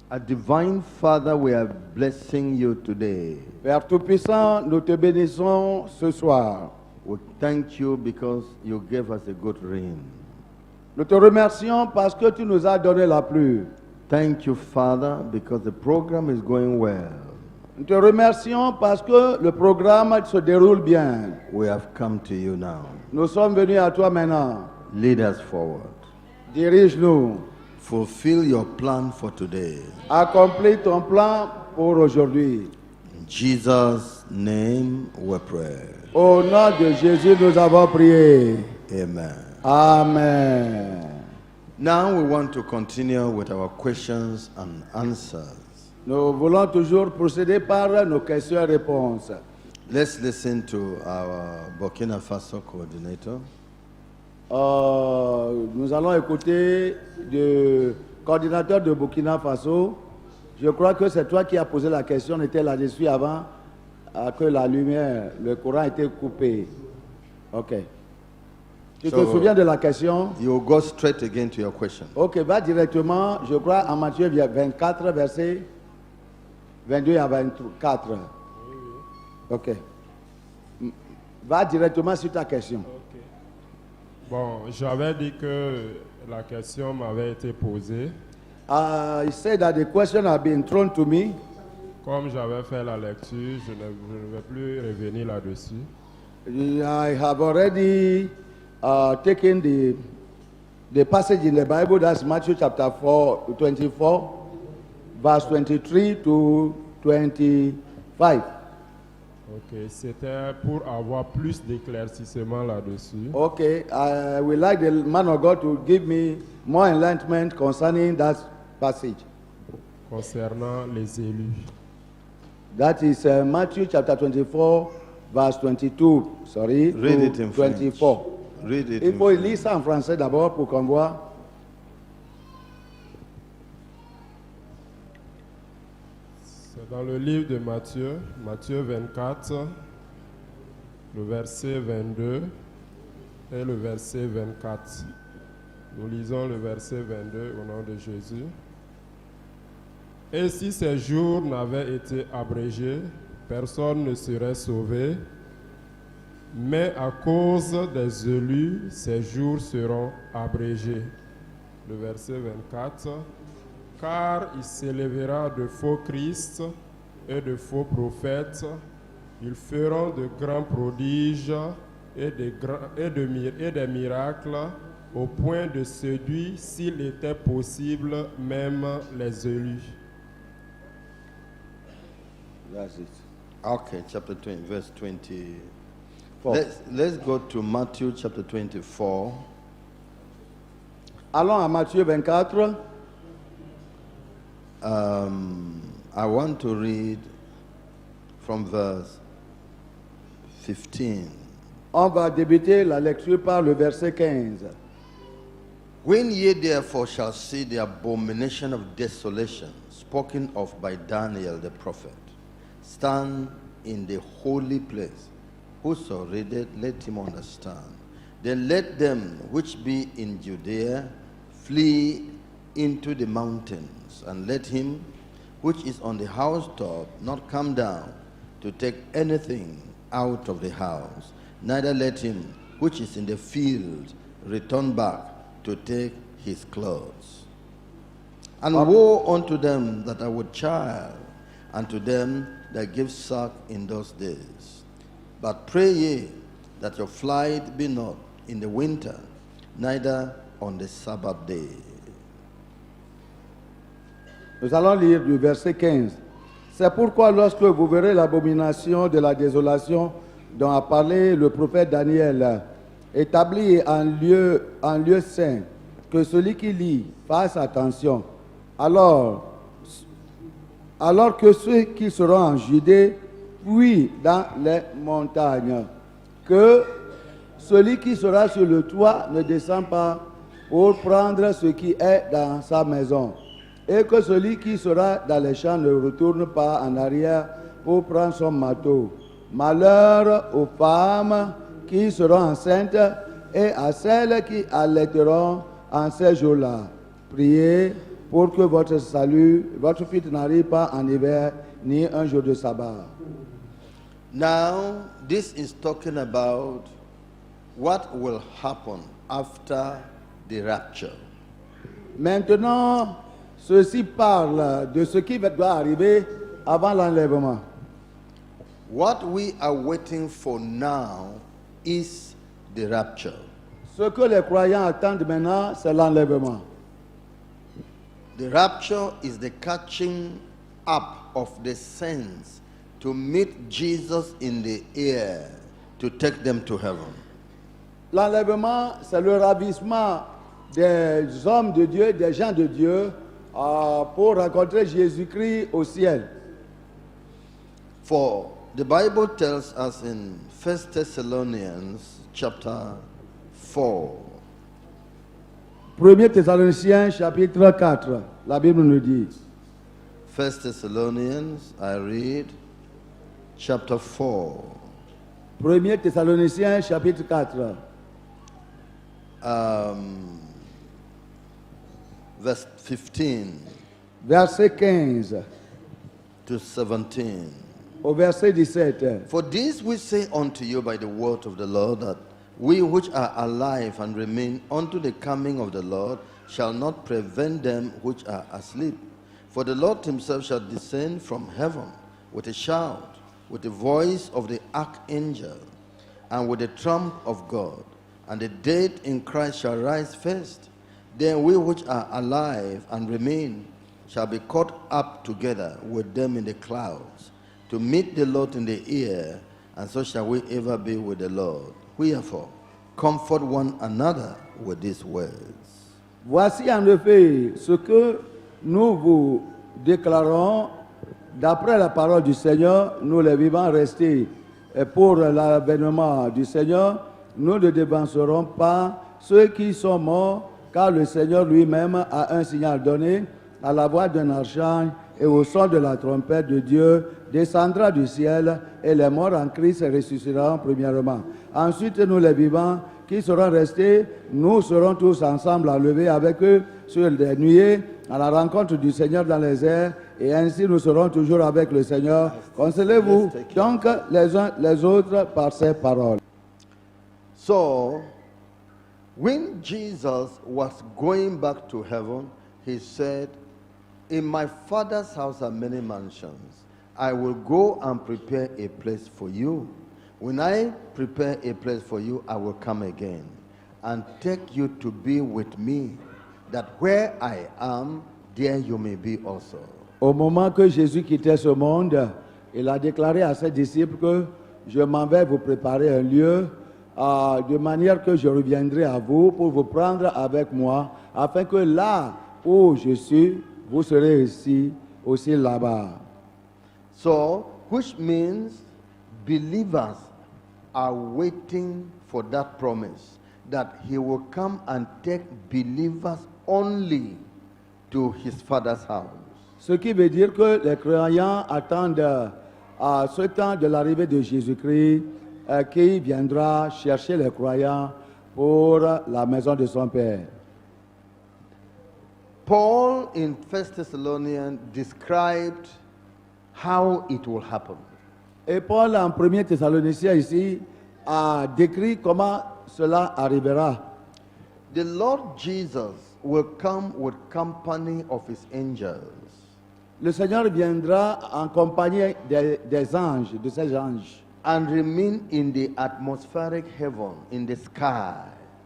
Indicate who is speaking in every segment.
Speaker 1: Our divine Father, we are blessing you today.
Speaker 2: Père Tout-Puissant, nous te bénissons ce soir.
Speaker 1: We thank you because you gave us a good rain.
Speaker 2: Nous te remercions parce que tu nous as donné la pluie.
Speaker 1: Thank you, Father, because the program is going well.
Speaker 2: Nous te remercions parce que le programme se déroule bien.
Speaker 1: We have come to you now.
Speaker 2: Nous sommes venus à toi maintenant.
Speaker 1: Lead us forward.
Speaker 2: Dirige-nous.
Speaker 1: Fulfill your plan for today.
Speaker 2: Accomplis ton plan pour aujourd'hui.
Speaker 1: In Jesus' name we pray.
Speaker 2: Au nom de Jésus, nous avons prié.
Speaker 1: Amen.
Speaker 2: Amen.
Speaker 1: Now we want to continue with our questions and answers.
Speaker 2: Nous voulons toujours procéder par nos questions et réponses.
Speaker 1: Let's listen to our Burkina Faso coordinator.
Speaker 2: Nous allons écouter le coordinateur de Burkina Faso. Je crois que c'est toi qui as posé la question. On était là-dessus avant que la lumière, le courant ait été coupé. Ok. Tu te souviens de la question?
Speaker 1: You go straight again to your question.
Speaker 2: Ok, va directement, je crois, en Matthieu 24, versets 22 à 24. Ok. Va directement sur ta question.
Speaker 3: Ok. Bon, j'avais dit que la question m'avait été posée.
Speaker 2: He said that the question had been thrown to me.
Speaker 3: Comme j'avais fait la lecture, je ne vais plus revenir là-dessus.
Speaker 2: I have already taken the passage in the Bible, that's Matthew chapter 24, verse 23 to 25.
Speaker 3: Ok, c'était pour avoir plus d'éclaircissement là-dessus.
Speaker 2: Okay, I would like the man of God to give me more enlightenment concerning that passage.
Speaker 3: Concernant les élus.
Speaker 2: That is Matthew chapter 24, verse 22. Sorry,
Speaker 1: Read it
Speaker 2: to
Speaker 1: in French.
Speaker 2: 24.
Speaker 1: Read it
Speaker 2: Il
Speaker 1: in
Speaker 2: faut
Speaker 1: French.
Speaker 2: lire ça en français d'abord pour qu'on voit.
Speaker 3: C'est dans le livre de Matthieu, Matthieu 24, le verset 22 et le verset 24. Nous lisons le verset 22 au nom de Jésus. Et si ces jours n'avaient été abrégés, personne ne serait sauvé, mais à cause des élus, ces jours seront abrégés. Le verset 24. Car il s'élèvera de faux Christ et de faux prophètes. Ils feront de grands prodiges et des miracles au point de séduire, s'il était possible, même les élus.
Speaker 2: That's it.
Speaker 1: Okay, chapter 20, verse 20.
Speaker 2: Four.
Speaker 1: Let's go to Matthew chapter 24.
Speaker 2: Allons à Matthieu 24.
Speaker 1: I want to read from verse 15.
Speaker 2: On va débuter la lecture par le verset 15.
Speaker 1: When ye therefore shall see the abomination of desolation spoken of by Daniel the prophet, stand in the holy place. Whoso readeth, let him understand. Then let them which be in Judea flee into the mountains, and let him which is on the housetop not come down to take anything out of the house, neither let him which is in the field return back to take his clothes. And woe unto them that are with child, and to them that give suck in those days. But pray ye that your flight be not in the winter, neither on the Sabbath day.
Speaker 2: Nous allons lire du verset 15. C'est pourquoi lorsque vous verrez l'abomination de la désolation dont a parlé le prophète Daniel, établi en lieu saint, que celui qui lit fasse attention. Alors que ceux qui seront en Judée fuient dans les montagnes, que celui qui sera sur le toit ne descend pas pour prendre ce qui est dans sa maison, et que celui qui sera dans les champs ne retourne pas en arrière pour prendre son marteau. Malheur aux femmes qui seront enceintes et à celles qui allaiteront en ces jours-là. Priez pour que votre salut, votre fuite n'arrive pas en hiver ni un jour de sabbat.
Speaker 1: Now, this is talking about what will happen after the rapture.
Speaker 2: Maintenant, ceci parle de ce qui doit arriver avant l'enlèvement.
Speaker 1: What we are waiting for now is the rapture.
Speaker 2: Ce que les croyants attendent maintenant, c'est l'enlèvement.
Speaker 1: The rapture is the catching up of the saints to meet Jesus in the air to take them to heaven.
Speaker 2: L'enlèvement, c'est le ravissement des hommes de Dieu, des gens de Dieu, pour rencontrer Jésus-Christ au ciel.
Speaker 1: For the Bible tells us in 1 Thessalonians chapter 4,
Speaker 2: 1 Thessaloniciens chapitre 4, la Bible nous dit,
Speaker 1: 1 Thessalonians, I read chapter 4,
Speaker 2: 1 Thessaloniciens chapitre 4,
Speaker 1: verse 15
Speaker 2: verset 15
Speaker 1: to 17.
Speaker 2: au verset 17.
Speaker 1: For this we say unto you by the word of the Lord, that we which are alive and remain unto the coming of the Lord shall not prevent them which are asleep. For the Lord himself shall descend from heaven with a shout, with the voice of the archangel, and with the trump of God. And the dead in Christ shall rise first. Then we which are alive and remain shall be caught up together with them in the clouds, to meet the Lord in the air, and so shall we ever be with the Lord. Wherefore, comfort one another with these words.
Speaker 2: Voici en effet ce que nous vous déclarons d'après la parole du Seigneur, nous les vivants restés. Et pour l'avènement du Seigneur, nous ne dévancerons pas ceux qui sont morts, car le Seigneur lui-même a un signal donné à la voix d'un archange et au son de la trompette de Dieu, descendra du ciel et les morts en Christ ressusciteront premièrement. Ensuite, nous les vivants qui seront restés, nous serons tous ensemble enlevés avec eux sur les nuées à la rencontre du Seigneur dans les airs, et ainsi nous serons toujours avec le Seigneur. Consolez-vous donc les uns les autres par ces paroles.
Speaker 1: So, when Jesus was going back to heaven, he said, in my Father's house are many mansions. I will go and prepare a place for you. When I prepare a place for you, I will come again and take you to be with me, that where I am, there you may be also.
Speaker 2: Au moment que Jésus quittait ce monde, il a déclaré à ses disciples que je m'en vais vous préparer un lieu, de manière que je reviendrai à vous pour vous prendre avec moi, afin que là où je suis, vous serez aussi là-bas.
Speaker 1: So, which means believers are waiting for that promise, that he will come and take believers only to his Father's house.
Speaker 2: Ce qui veut dire que les croyants attendent à ce temps de l'arrivée de Jésus-Christ qui viendra chercher les croyants pour la maison de son Père.
Speaker 1: Paul in 1 Thessalonians described how it will happen.
Speaker 2: Et Paul en 1 Thessaloniciens ici a décrit comment cela arrivera.
Speaker 1: The Lord Jesus will come with company of his angels.
Speaker 2: Le Seigneur viendra en compagnie des anges, de ses anges.
Speaker 1: And remain in the atmospheric heaven, in the sky.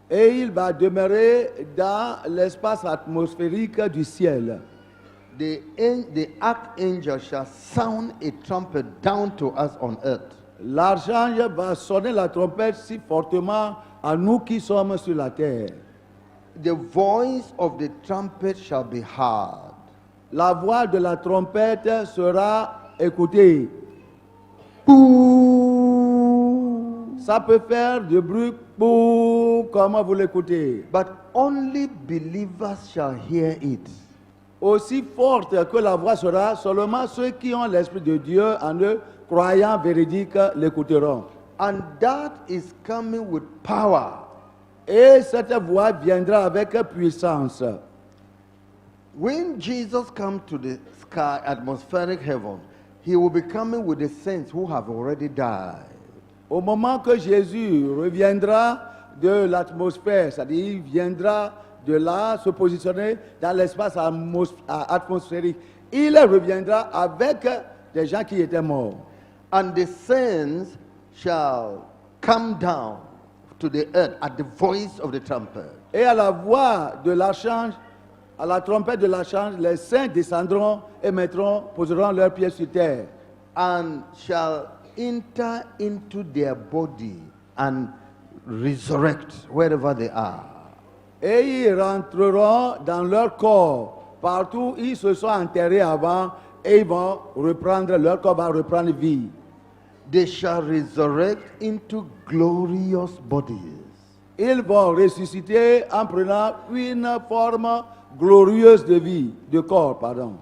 Speaker 2: Et il va demeurer dans l'espace atmosphérique du ciel.
Speaker 1: The archangel shall sound a trumpet down to us on earth.
Speaker 2: L'archange va sonner la trompette si fortement à nous qui sommes sur la terre.
Speaker 1: The voice of the trumpet shall be heard.
Speaker 2: La voix de la trompette sera écoutée. Ça peut faire du bruit comment vous l'écoutez.
Speaker 1: But only believers shall hear it.
Speaker 2: Aussi forte que la voix sera, seulement ceux qui ont l'Esprit de Dieu en eux, croyants véridiques, l'écouteront.
Speaker 1: And that is coming with power.
Speaker 2: Et cette voix viendra avec puissance.
Speaker 1: When Jesus comes to the sky, atmospheric heaven, he will be coming with the saints who have already died.
Speaker 2: Au moment que Jésus reviendra de l'atmosphère, c'est-à-dire il viendra de là se positionner dans l'espace atmosphérique, il reviendra avec des gens qui étaient morts.
Speaker 1: And the saints shall come down to the earth at the voice of the trumpet.
Speaker 2: Et à la voix de l'archange, à la trompette de l'archange, les saints descendront et poseront leurs pieds sur terre.
Speaker 1: And shall enter into their body and resurrect wherever they are.
Speaker 2: Et ils rentreront dans leur corps, partout où ils se sont enterrés avant, et ils vont reprendre, leur corps va reprendre vie.
Speaker 1: They shall resurrect into glorious bodies.
Speaker 2: Ils vont ressusciter en prenant une forme glorieuse de vie, de corps, pardon.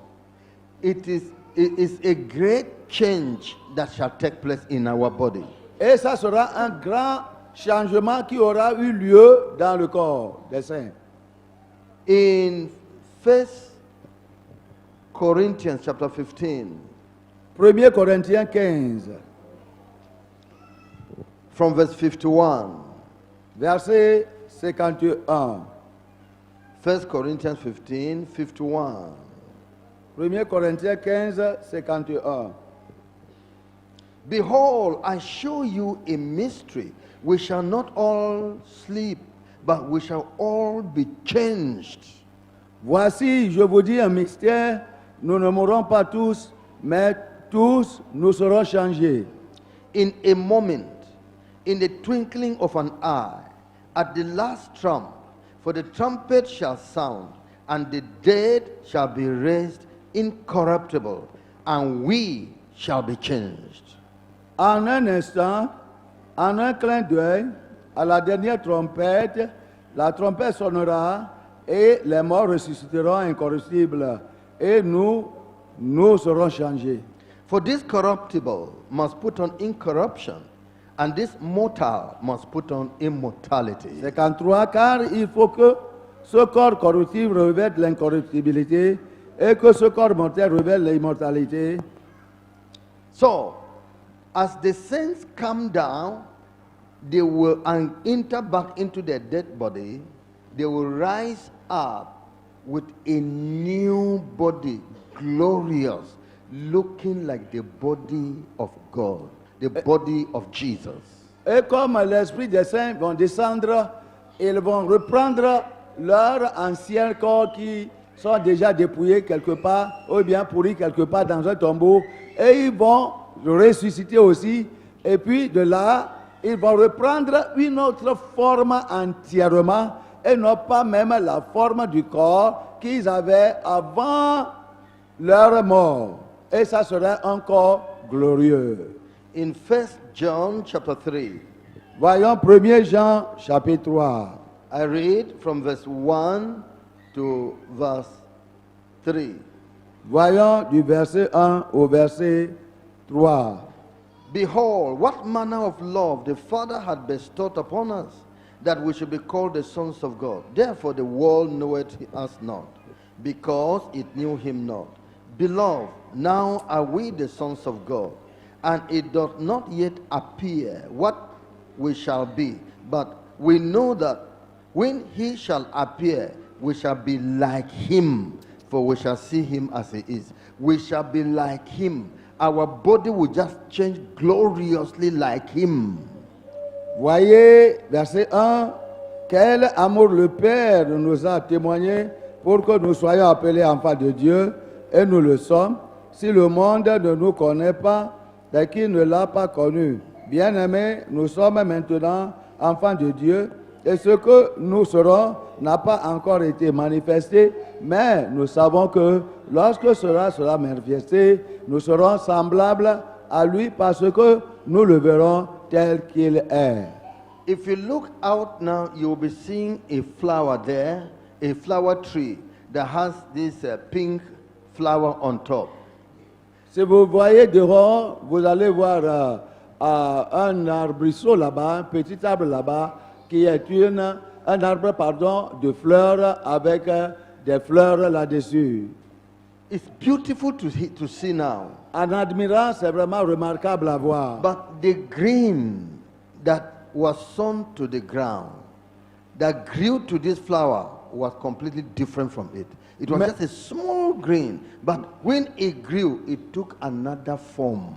Speaker 1: It is a great change that shall take place in our body.
Speaker 2: Et ça sera un grand changement qui aura eu lieu dans le corps des saints.
Speaker 1: In 1 Corinthians chapter 15,
Speaker 2: 1 Corinthiens 15,
Speaker 1: from verse 51.
Speaker 2: verset 51.
Speaker 1: 1 Corinthians 15, 51.
Speaker 2: 1 Corinthiens 15, 51.
Speaker 1: Behold, I show you a mystery. We shall not all sleep, but we shall all be changed.
Speaker 2: Voici, je vous dis un mystère, nous ne mourrons pas tous, mais tous nous serons changés.
Speaker 1: In a moment, in the twinkling of an eye, at the last trump, for the trumpet shall sound, and the dead shall be raised incorruptible, and we shall be changed.
Speaker 2: En un instant, en un clin d'œil, à la dernière trompette, la trompette sonnera et les morts ressusciteront incorruptibles et nous serons changés.
Speaker 1: For this corruptible must put on incorruption, and this mortal must put on immortality.
Speaker 2: 53, car il faut que ce corps corruptible revête l'incorruptibilité et que ce corps mortel revête l'immortalité.
Speaker 1: So, as the saints come down, they will enter back into their dead body. They will rise up with a new body, glorious, looking like the body of God, the body of Jesus.
Speaker 2: Et comme l'Esprit des saints vont descendre, ils vont reprendre leur ancien corps qui sont déjà dépouillés quelque part, ou bien pourris quelque part dans un tombeau, et ils vont ressusciter aussi, et puis de là, ils vont reprendre une autre forme entièrement, et non pas même la forme du corps qu'ils avaient avant leur mort. Et ça serait un corps glorieux.
Speaker 1: In 1 John chapter 3,
Speaker 2: Voyons 1 Jean chapitre 3.
Speaker 1: I read from verse 1 to verse 3.
Speaker 2: Voyons du verset 1 au verset 3.
Speaker 1: Behold, what manner of love the Father had bestowed upon us, that we should be called the sons of God. Therefore the world knoweth us not, because it knew him not. Beloved, now are we the sons of God, and it doth not yet appear what we shall be. But we know that when he shall appear, we shall be like him, for we shall see him as he is. We shall be like him. Our body will just change gloriously like him.
Speaker 2: Voyez, verset 1, quel amour le Père nous a témoigné pour que nous soyons appelés enfants de Dieu, et nous le sommes. Si le monde ne nous connaît pas, c'est qu'il ne l'a pas connu. Bien-aimés, nous sommes maintenant enfants de Dieu, et ce que nous serons n'a pas encore été manifesté, mais nous savons que lorsque cela sera manifesté, nous serons semblables à lui parce que nous le verrons tel qu'il est.
Speaker 1: If you look out now, you'll be seeing a flower there, a flower tree that has this pink flower on top.
Speaker 2: Si vous voyez dehors, vous allez voir un arbrisseau là-bas, un petit arbre là-bas, qui est un arbre de fleurs avec des fleurs là-dessus.
Speaker 1: It's beautiful to see now.
Speaker 2: En admirant, c'est vraiment remarquable à voir.
Speaker 1: But the green that was sown to the ground, that grew to this flower, was completely different from it. It was just a small green, but when it grew, it took another form.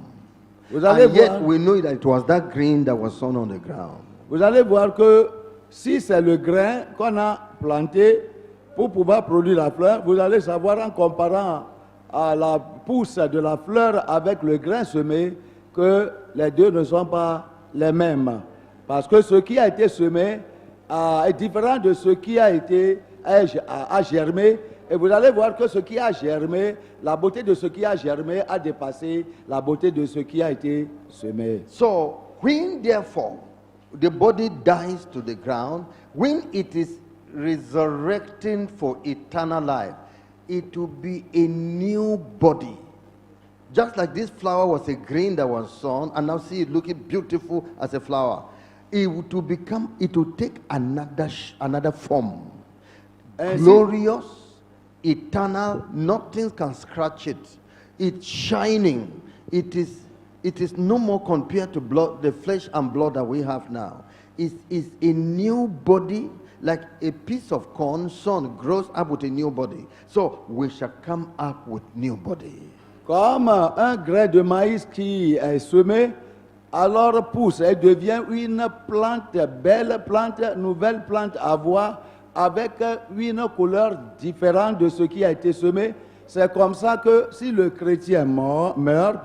Speaker 2: Vous allez
Speaker 1: And yet
Speaker 2: voir,
Speaker 1: we know that it was that green that was sown on the ground.
Speaker 2: vous allez voir que si c'est le grain qu'on a planté pour pouvoir produire la fleur, vous allez savoir en comparant à la pousse de la fleur avec le grain semé que les deux ne sont pas les mêmes. Parce que ce qui a été semé est différent de ce qui a germé. Et vous allez voir que ce qui a germé, la beauté de ce qui a germé a dépassé la beauté de ce qui a été semé.
Speaker 1: So, when therefore the body dies to the ground, when it is resurrecting for eternal life, it will be a new body. Just like this flower was a green that was sown, and now see it looking beautiful as a flower. It will take another form. Glorious, eternal, nothing can scratch it. It's shining. It is no more compared to blood, the flesh and blood that we have now. It's a new body, like a piece of corn sown grows up with a new body. So we shall come up with new body.
Speaker 2: Comme un grain de maïs qui est semé, alors pousse et devient une plante, belle plante, nouvelle plante à voir, avec une couleur différente de ce qui a été semé. C'est comme ça que si le chrétien meurt,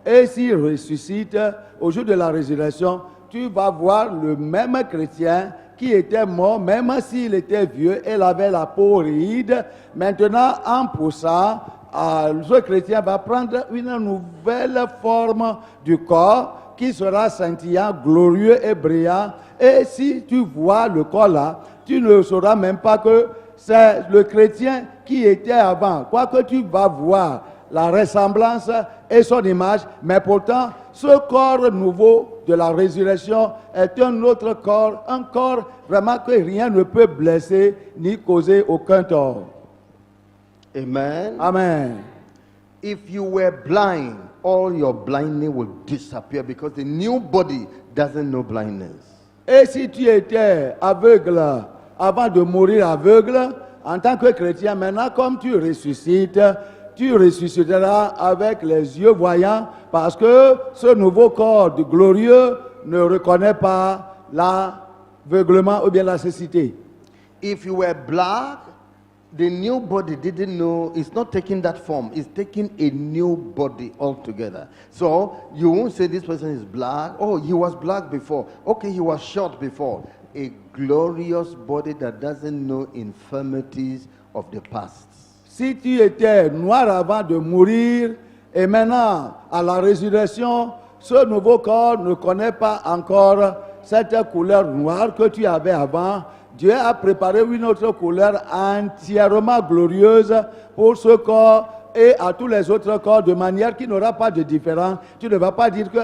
Speaker 2: et s'il ressuscite au jour de la résurrection, tu vas voir le même chrétien qui était mort, même s'il était vieux, il avait la peau ride. Maintenant, en poussant, ce chrétien va prendre une nouvelle forme du corps qui sera scintillant, glorieux et brillant. Et si tu vois le corps là, tu ne sauras même pas que c'est le chrétien qui était avant. Quoique tu vas voir la ressemblance et son image, mais pourtant, ce corps nouveau de la résurrection est un autre corps, un corps vraiment que rien ne peut blesser ni causer aucun tort.
Speaker 1: Amen.
Speaker 2: Amen.
Speaker 1: If you were blind, all your blindness will disappear because the new body doesn't know blindness.
Speaker 2: Et si tu étais aveugle avant de mourir aveugle, en tant que chrétien, maintenant comme tu ressusciteras avec les yeux voyants parce que ce nouveau corps de glorieux ne reconnaît pas l'aveuglement ou bien la cécité.
Speaker 1: If you were black, the new body didn't know, it's not taking that form, it's taking a new body altogether. So you won't say this person is black. Oh, he was black before. Okay, he was short before. A glorious body that doesn't know infirmities of the past.
Speaker 2: Si tu étais noir avant de mourir et maintenant à la résurrection, ce nouveau corps ne connaît pas encore cette couleur noire que tu avais avant. Dieu a préparé une autre couleur entièrement glorieuse pour ce corps et à tous les autres corps de manière qu'il n'aura pas de différence. Tu ne vas pas dire que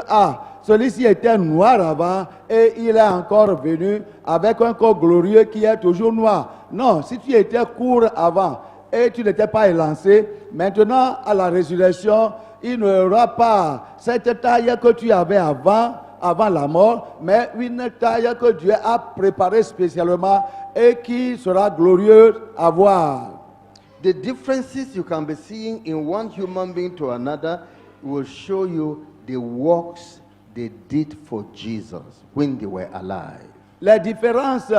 Speaker 2: celui-ci était noir avant et il est encore venu avec un corps glorieux qui est toujours noir. Non, si tu étais court avant et tu n'étais pas élancé, maintenant à la résurrection, il n'aura pas cette taille que tu avais avant la mort, mais une taille que Dieu a préparée spécialement et qui sera glorieuse à voir.
Speaker 1: The differences you can be seeing in one human being to another will show you the works they did for Jesus when they were alive.
Speaker 2: Les différences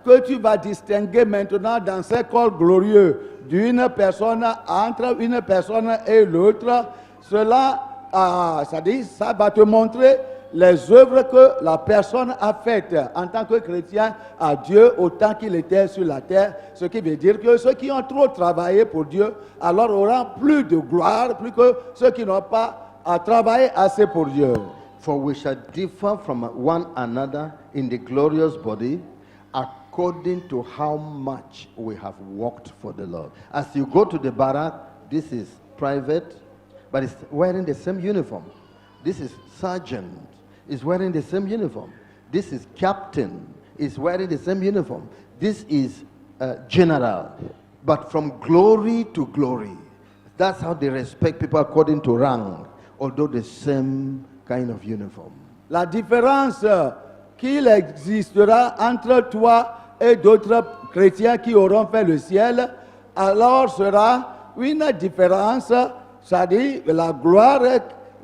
Speaker 2: que tu vas distinguer maintenant dans ce corps glorieux d'une personne entre une personne et l'autre, cela, ça va te montrer les œuvres que la personne a faites en tant que chrétien à Dieu au temps qu'il était sur la terre. Ce qui veut dire que ceux qui ont trop travaillé pour Dieu, alors auront plus de gloire, plus que ceux qui n'ont pas travaillé assez pour Dieu.
Speaker 1: For we shall differ from one another in the glorious body according to how much we have worked for the Lord. As you go to the barrack, this is private, but it's wearing the same uniform. This is sergeant, is wearing the same uniform. This is captain, is wearing the same uniform. This is general. but from glory to glory. That's how they respect people according to rank, although the same kind of uniform.
Speaker 2: La différence qu'il existera entre toi et d'autres chrétiens qui auront fait le ciel, alors sera une différence, c'est-à-dire la gloire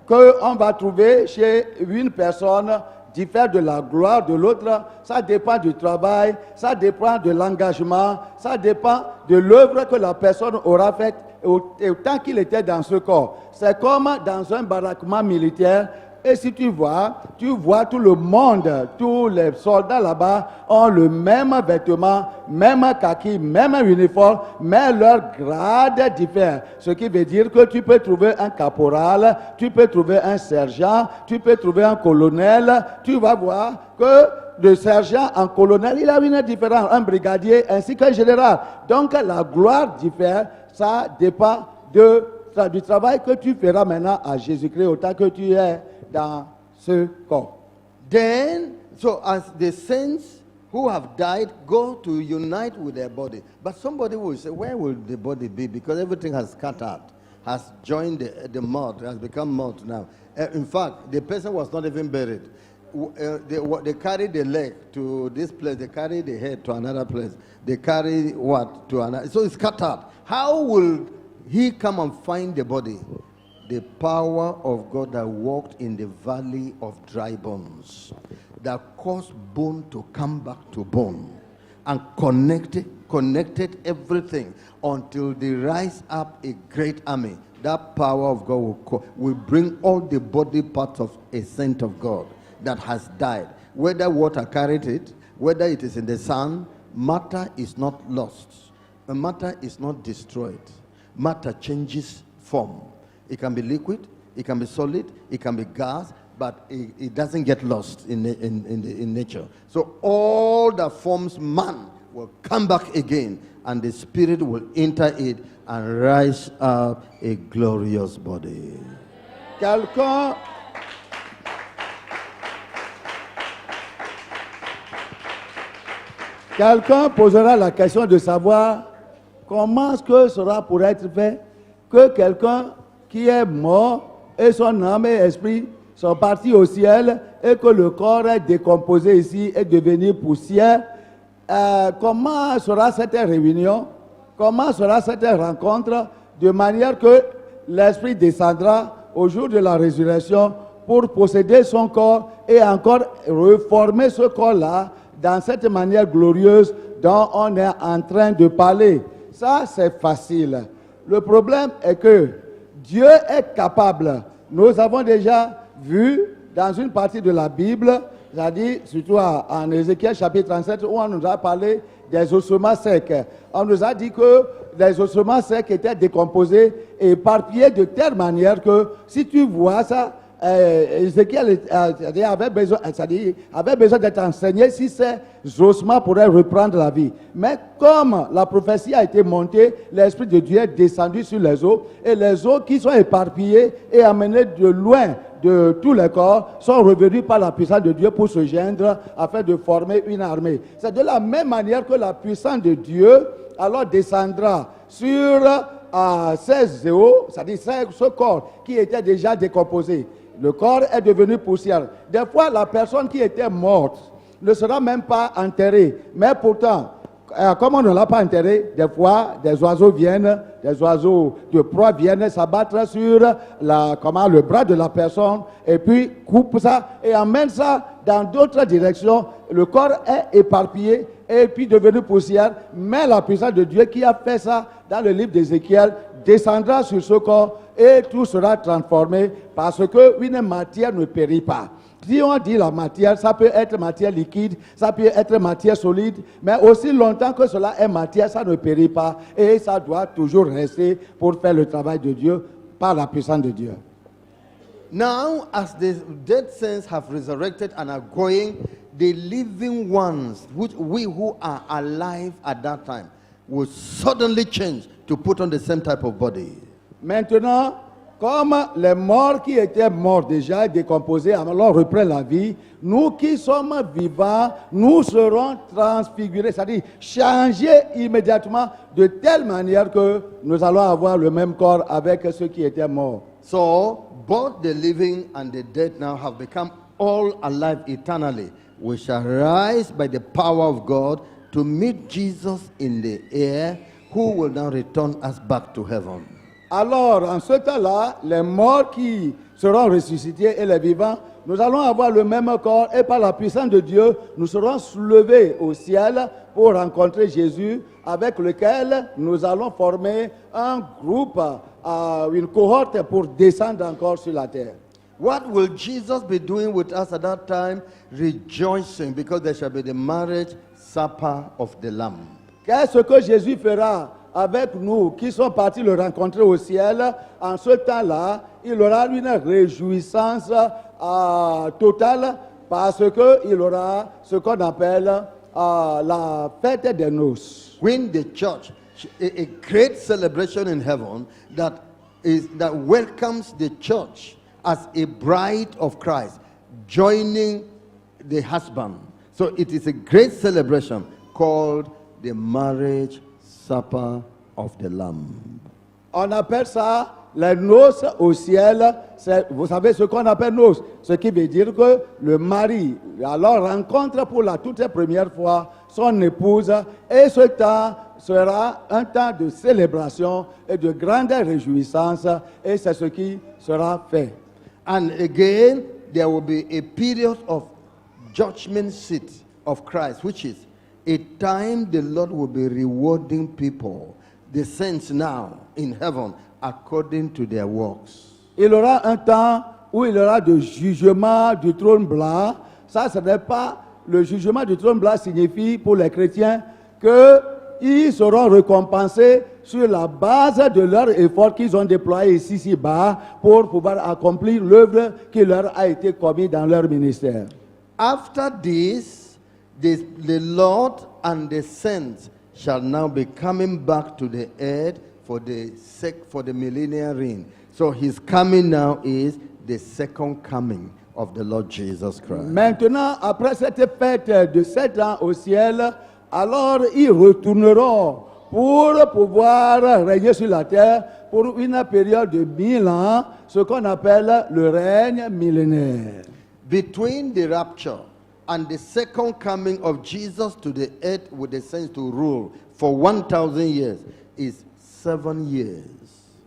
Speaker 2: qu'on va trouver chez une personne diffère de la gloire de l'autre. Ça dépend du travail, ça dépend de l'engagement, ça dépend de l'œuvre que la personne aura faite autant qu'il était dans ce corps. C'est comme dans un baraquement militaire. Et si tu vois tout le monde, tous les soldats là-bas ont le même vêtement, même kaki, même uniforme, mais leur grade diffère. Ce qui veut dire que tu peux trouver un caporal, tu peux trouver un sergent, tu peux trouver un colonel. Tu vas voir que de sergent en colonel, il a une différence, un brigadier ainsi qu'un général. Donc la gloire diffère, ça dépend du travail que tu feras maintenant à Jésus-Christ autant que tu es dans ce corps.
Speaker 1: Then, so as the saints who have died go to unite with their body, but somebody will say, where will the body be? Because everything has scattered, has joined the mud, has become mud now. In fact, the person was not even buried. They carry the leg to this place, they carry the head to another place, they carry what to another. So it's scattered. How will he come and find the body? The power of God that walked in the valley of dry bones, that caused bone to come back to bone and connected everything until they rise up a great army. That power of God will bring all the body parts of a saint of God that has died. Whether water carried it, whether it is in the sun, matter is not lost. Matter is not destroyed. Matter changes form. It can be liquid, it can be solid, it can be gas, but it doesn't get lost in nature. So all that forms man will come back again, and the spirit will enter it and rise up a glorious body.
Speaker 2: Quelqu'un posera la question de savoir comment est-ce que cela pourrait être fait que quelqu'un qui est mort et son âme et esprit sont partis au ciel et que le corps est décomposé ici et devenu poussière. Comment sera cette réunion? Comment sera cette rencontre? De manière que l'esprit descendra au jour de la résurrection pour posséder son corps et encore reformer ce corps-là dans cette manière glorieuse dont on est en train de parler. Ça, c'est facile. Le problème est que Dieu est capable. Nous avons déjà vu dans une partie de la Bible, c'est-à-dire surtout en Ézéchiel chapitre 37, où on nous a parlé des ossements secs. On nous a dit que les ossements secs étaient décomposés et éparpillés de telle manière que si tu vois ça, Ézéchiel avait besoin d'être enseigné si ces ossements pourraient reprendre la vie. Mais comme la prophétie a été montée, l'Esprit de Dieu est descendu sur les eaux, et les eaux qui sont éparpillées et amenées de loin de tous les corps sont revenus par la puissance de Dieu pour se joindre afin de former une armée. C'est de la même manière que la puissance de Dieu alors descendra sur ces eaux, c'est-à-dire ce corps qui était déjà décomposé. Le corps est devenu poussière. Des fois, la personne qui était morte ne sera même pas enterrée. Mais pourtant, comme on ne l'a pas enterré, des fois, des oiseaux de proie viennent s'abattre sur le bras de la personne et puis coupent ça et emmènent ça dans d'autres directions. Le corps est éparpillé et puis devenu poussière. Mais la puissance de Dieu qui a fait ça dans le livre d'Ézéchiel descendra sur ce corps et tout sera transformé parce qu'une matière ne périt pas. Si on dit la matière, ça peut être matière liquide, ça peut être matière solide, mais aussi longtemps que cela est matière, ça ne périt pas et ça doit toujours rester pour faire le travail de Dieu par la puissance de Dieu.
Speaker 1: Now, as the dead saints have resurrected and are going, the living ones, we who are alive at that time, will suddenly change to put on the same type of body.
Speaker 2: Maintenant, Comme les morts qui étaient morts déjà, décomposés, alors reprennent la vie, nous qui sommes vivants, nous serons transfigurés, c'est-à-dire changés immédiatement de telle manière que nous allons avoir le même corps avec ceux qui étaient morts.
Speaker 1: So, both the living and the dead now have become all alive eternally. We shall rise by the power of God to meet Jesus in the air, who will now return us back to heaven.
Speaker 2: Alors, en ce temps-là, les morts qui seront ressuscités et les vivants, nous allons avoir le même corps et par la puissance de Dieu, nous serons soulevés au ciel pour rencontrer Jésus, avec lequel nous allons former un groupe, une cohorte pour descendre encore sur la terre.
Speaker 1: What will Jesus be doing with us at that time? Rejoicing, because there shall be the marriage supper of the Lamb.
Speaker 2: Qu'est-ce que Jésus fera avec nous qui sommes partis le rencontrer au ciel? En ce temps-là, il aura une réjouissance totale parce qu'il aura ce qu'on appelle la fête des noces.
Speaker 1: When the church, a great celebration in heaven that welcomes the church as a bride of Christ, joining the husband. So it is a great celebration called the marriage supper of the Lamb.
Speaker 2: On appelle ça les noces au ciel. Vous savez ce qu'on appelle noces, ce qui veut dire que le mari alors rencontre pour la toute première fois son épouse, et ce temps sera un temps de célébration et de grande réjouissance, et c'est ce qui sera fait.
Speaker 1: And again, there will be a period of judgment seat of Christ, which is a time the Lord will be rewarding people, the saints now in heaven, according to their works.
Speaker 2: Il y aura un temps où il y aura de jugement du trône blanc. Ça, ce n'est pas le jugement du trône blanc signifie pour les chrétiens qu'ils seront récompensés sur la base de leur effort qu'ils ont déployé ici-bas pour pouvoir accomplir l'œuvre qui leur a été commise dans leur ministère.
Speaker 1: After this, the Lord and the saints shall now be coming back to the earth for the millennial reign. So his coming now is the second coming of the Lord Jesus Christ.
Speaker 2: Maintenant, après cette fête de 7 ans au ciel, alors ils retourneront pour pouvoir régner sur la terre pour une période de 1000 ans, ce qu'on appelle le règne millénaire.
Speaker 1: Between the rapture and the second coming of Jesus to the earth with the saints to rule for 1,000 years is 7 years.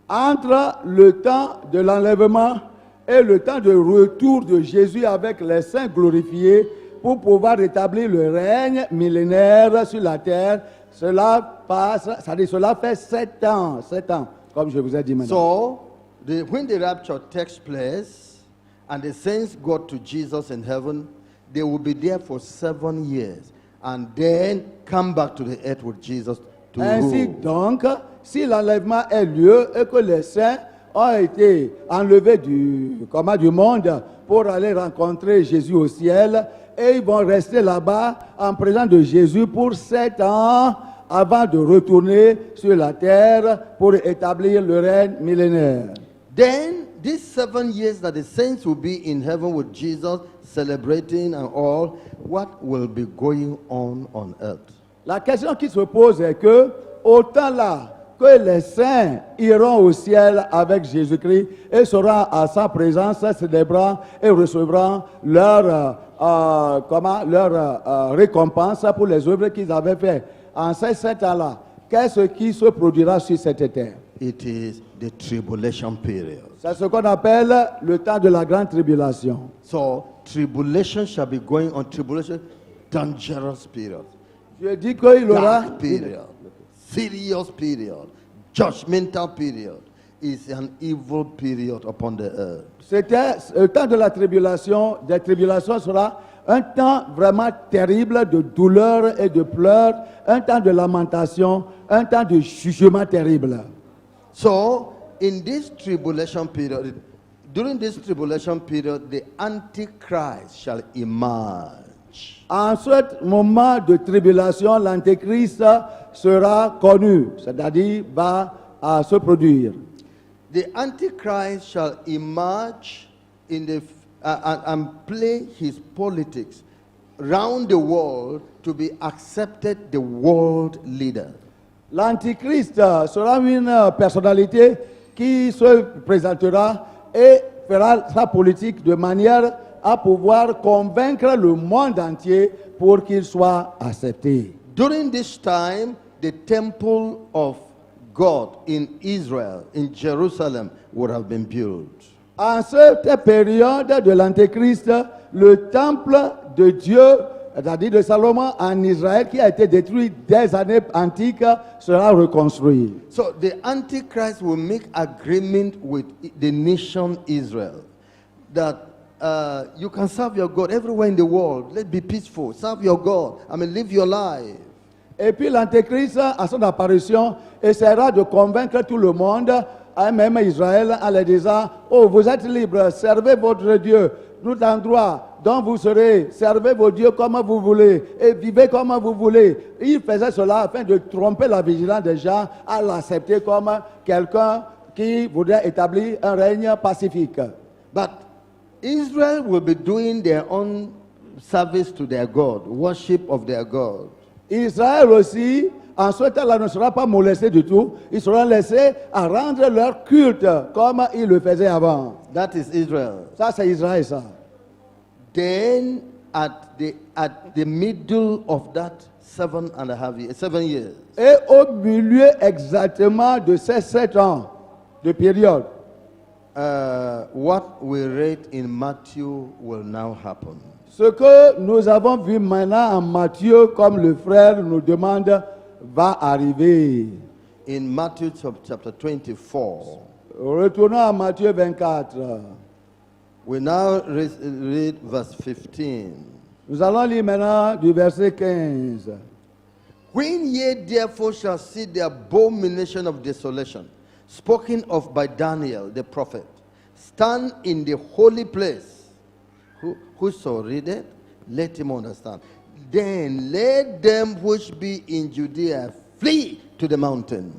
Speaker 2: Entre le temps de l'enlèvement et le temps de retour de Jésus avec les saints glorifiés pour pouvoir rétablir le règne millénaire sur la terre, cela fait 7 ans, comme je vous ai dit maintenant.
Speaker 1: So, when the rapture takes place and the saints go to Jesus in heaven, they will be there for 7 years and then come back to the earth with Jesus to
Speaker 2: Ainsi
Speaker 1: rule.
Speaker 2: donc, si l'enlèvement a lieu et que les saints ont été enlevés du monde pour aller rencontrer Jésus au ciel, et ils vont rester là-bas en présence de Jésus pour 7 ans avant de retourner sur la terre pour établir le règne millénaire.
Speaker 1: Then, these 7 years that the saints will be in heaven with Jesus, celebrating and all, what will be going on earth?
Speaker 2: La question qui se pose est que, autant là que les saints iront au ciel avec Jésus-Christ et seront à sa présence, célébrant et recevront leur récompense pour les œuvres qu'ils avaient faites en ces 7 ans-là. Qu'est-ce qui se produira sur cette terre?
Speaker 1: It is the tribulation period.
Speaker 2: C'est ce qu'on appelle le temps de la grande tribulation.
Speaker 1: So, tribulation shall be going on. Tribulation, dangerous period.
Speaker 2: Je dis qu'il aura
Speaker 1: Dark period, serious period, judgmental period. Is an evil period upon the earth.
Speaker 2: C'était le temps de la tribulation. Des tribulations sera un temps vraiment terrible de douleur et de pleurs, un temps de lamentation, un temps de jugement terrible.
Speaker 1: So, in this tribulation period, during this tribulation period, the Antichrist shall emerge.
Speaker 2: En ce moment de tribulation, l'Antéchrist sera connu, c'est-à-dire va se produire.
Speaker 1: the Antichrist shall emerge in the and play his politics round the world to be accepted the world leader.
Speaker 2: L'Antichrist sera une personnalité qui se présentera et fera sa politique de manière à pouvoir convaincre le monde entier pour qu'il soit accepté.
Speaker 1: During this time, the temple of God in Israel, in Jerusalem, would have been built.
Speaker 2: En cette période de l'Antéchrist, le temple de Dieu, c'est-à-dire de Salomon en Israël, qui a été détruit des années antiques, sera reconstruit.
Speaker 1: So the Antichrist will make agreement with the nation Israel that you can serve your God everywhere in the world. Let's be peaceful. Serve your God. Live your life.
Speaker 2: Et puis l'Antéchrist, à son apparition, essaiera de convaincre tout le monde, même Israël, en leur disant, oh, vous êtes libres, servez votre Dieu, tout endroit dont vous serez, servez vos dieux comme vous voulez, et vivez comme vous voulez. Il faisait cela afin de tromper la vigilance des gens à l'accepter comme quelqu'un qui voudrait établir un règne pacifique.
Speaker 1: But Israel will be doing their own service to their God, worship of their God.
Speaker 2: Israël aussi, en ce temps-là, ne sera pas molesté du tout. Ils seront laissés à rendre leur culte comme ils le faisaient avant.
Speaker 1: That is Israel.
Speaker 2: Ça, c'est Israël, ça.
Speaker 1: Then, at the middle of that 7 years,
Speaker 2: Et au milieu exactement de ces 7 ans de période,
Speaker 1: what we read in Matthew will now happen.
Speaker 2: ce que nous avons vu maintenant en Matthieu, comme le frère nous demande, va arriver.
Speaker 1: In Matthew chapter 24,
Speaker 2: Retournons à Matthieu 24.
Speaker 1: we now read verse 15.
Speaker 2: Nous allons lire maintenant du verset 15.
Speaker 1: When ye therefore shall see the abomination of desolation, spoken of by Daniel the prophet, stand in the holy place. Whoso readeth, let him understand. Then let them which be in Judea flee to the mountains.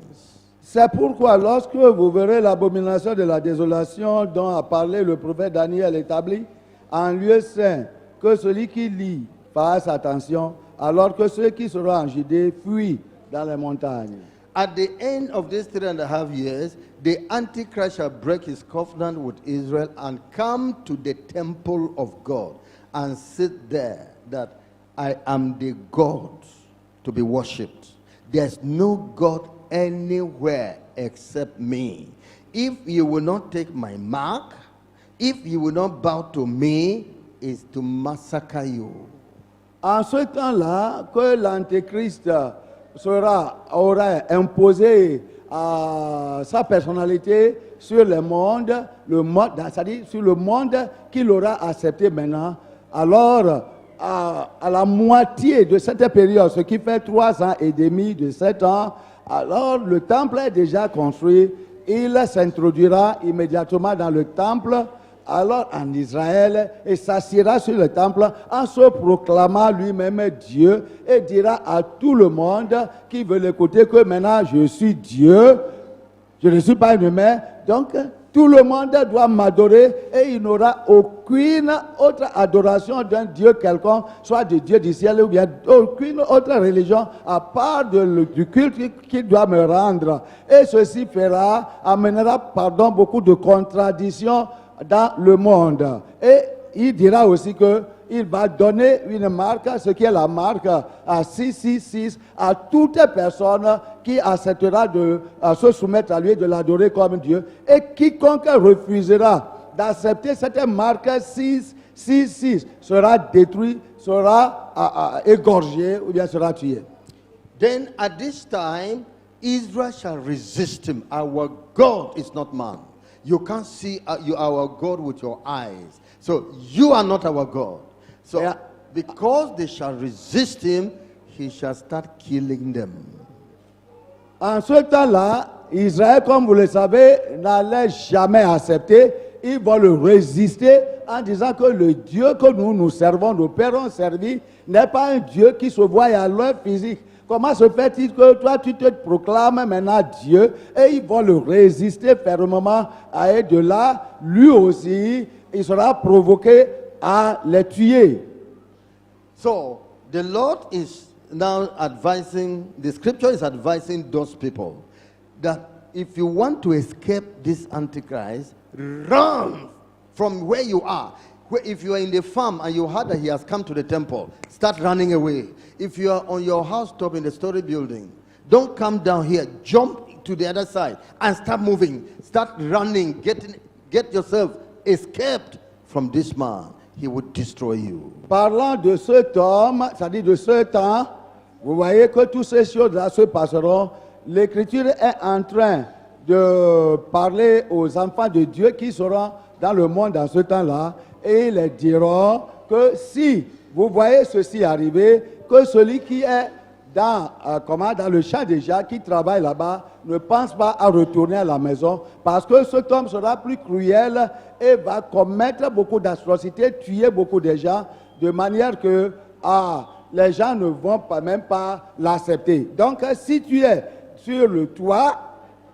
Speaker 2: C'est pourquoi lorsque vous verrez l'abomination de la désolation dont a parlé le prophète Daniel établi en lieu saint, que celui qui lit fasse attention, alors que ceux qui seront en Judée fuient dans les montagnes.
Speaker 1: At the end of these 3.5 years, the Antichrist shall break his covenant with Israel and come to the temple of God and sit there that I am the God to be worshipped. There's no God anywhere except me. If you will not take my mark, if you will not bow to me, is to massacre you.
Speaker 2: En ce temps-là, que l'Antéchrist aura imposé sa personnalité sur le monde, c'est-à-dire sur le monde qu'il aura accepté maintenant, alors à la moitié de cette période, ce qui fait 3 ans et demi de 7 ans, alors le temple est déjà construit, il s'introduira immédiatement dans le temple, alors en Israël, et s'assiera sur le temple en se proclamant lui-même Dieu et dira à tout le monde qui veut l'écouter que maintenant je suis Dieu, je ne suis pas un humain, donc tout le monde doit m'adorer et il n'aura aucune autre adoration d'un Dieu quelconque, soit du Dieu du ciel ou bien aucune autre religion à part du culte qu'il doit me rendre. Et ceci amènera beaucoup de contradictions dans le monde. Et il dira aussi qu'il va donner une marque, ce qui est la marque à 666, à toute personne qui acceptera de se soumettre à lui et de l'adorer comme Dieu. Et quiconque refusera d'accepter cette marque 666 sera détruit, sera égorgé ou bien sera tué.
Speaker 1: Then at this time, Israel shall resist him. Our God is not man. You can't see our God with your eyes. So you are not our God. So because they shall resist him, he shall start killing them.
Speaker 2: En ce temps-là, Israël, comme vous le savez, n'allait jamais accepter. Ils vont le résister en disant que le Dieu que nous servons, nos pères ont servi, n'est pas un Dieu qui se voit à l'œil physique. comment se fait-il que toi, tu te proclames maintenant Dieu et ils vont le résister fermement et de là, lui aussi, il sera provoqué à les tuer.
Speaker 1: So, the Lord is now advising, the scripture is advising those people that if you want to escape this Antichrist, run from where you are. If you are in the farm and you heard that he has come to the temple, start running away. If you are on your housetop in the story building, don't come down here. Jump to the other side and start moving. Start running. Get yourself escaped from this man. He would destroy you.
Speaker 2: Parlant de cet homme, c'est-à-dire de ce temps, vous voyez que toutes ces choses-là se passeront. L'Écriture est en train de parler aux enfants de Dieu qui seront dans le monde dans ce temps-là et ils leur diront que si vous voyez ceci arriver, que celui qui est dans le champ déjà, qui travaille là-bas, ne pense pas à retourner à la maison parce que cet homme sera plus cruel et va commettre beaucoup d'atrocités, tuer beaucoup de gens, de manière que les gens ne vont même pas l'accepter. Donc, si tu es sur le toit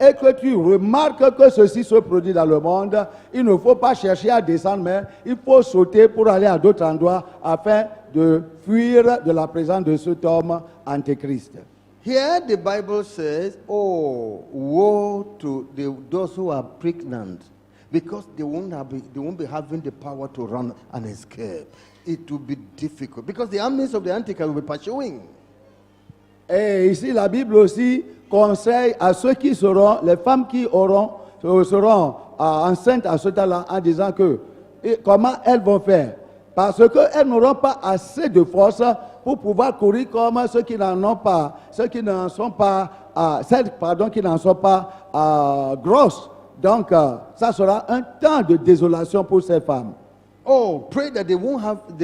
Speaker 2: et que tu remarques que ceci se produit dans le monde, il ne faut pas chercher à descendre, mais il faut sauter pour aller à d'autres endroits afin de fuir de la présence de cet homme antéchrist.
Speaker 1: Here the Bible says, oh, woe to those who are pregnant, because they won't be having the power to run and escape. It will be difficult, because the armies of the Antichrist will be pursuing.
Speaker 2: Et ici, la Bible aussi conseille à ceux qui seront, les femmes qui seront enceintes à ce temps-là, en disant que comment elles vont faire. Parce qu'elles n'auront pas assez de force pour pouvoir courir comme ceux qui n'en ont pas, ceux qui n'en sont pas, qui n'en sont pas grosses. Donc, ça sera un temps de désolation pour ces femmes.
Speaker 1: Oh, pray that the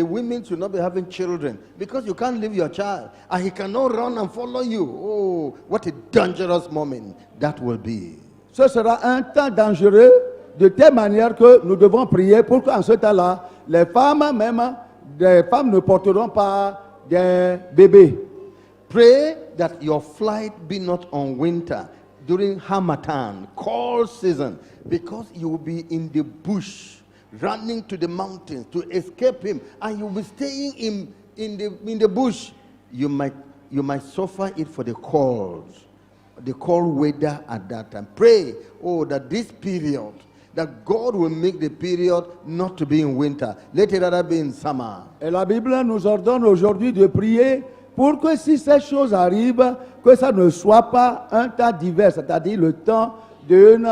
Speaker 1: women should not be having children, because you can't leave your child and he cannot run and follow you. Oh, what a dangerous moment that will be.
Speaker 2: Ce sera un temps dangereux de telle manière que nous devons prier pour qu'en ce temps-là, les femmes ne porteront pas des bébés.
Speaker 1: Pray that your flight be not on winter during Harmattan, cold season, because you will be in the bush, running to the mountains to escape him, and you'll be staying in the bush. You might suffer it for the cold weather at that time. Pray, that this period, that God will make the period not to be in winter. Let it rather be in summer.
Speaker 2: Et la Bible nous ordonne aujourd'hui de prier pour que si ces choses arrivent, que ça ne soit pas un temps d'hiver, c'est-à-dire le temps d'une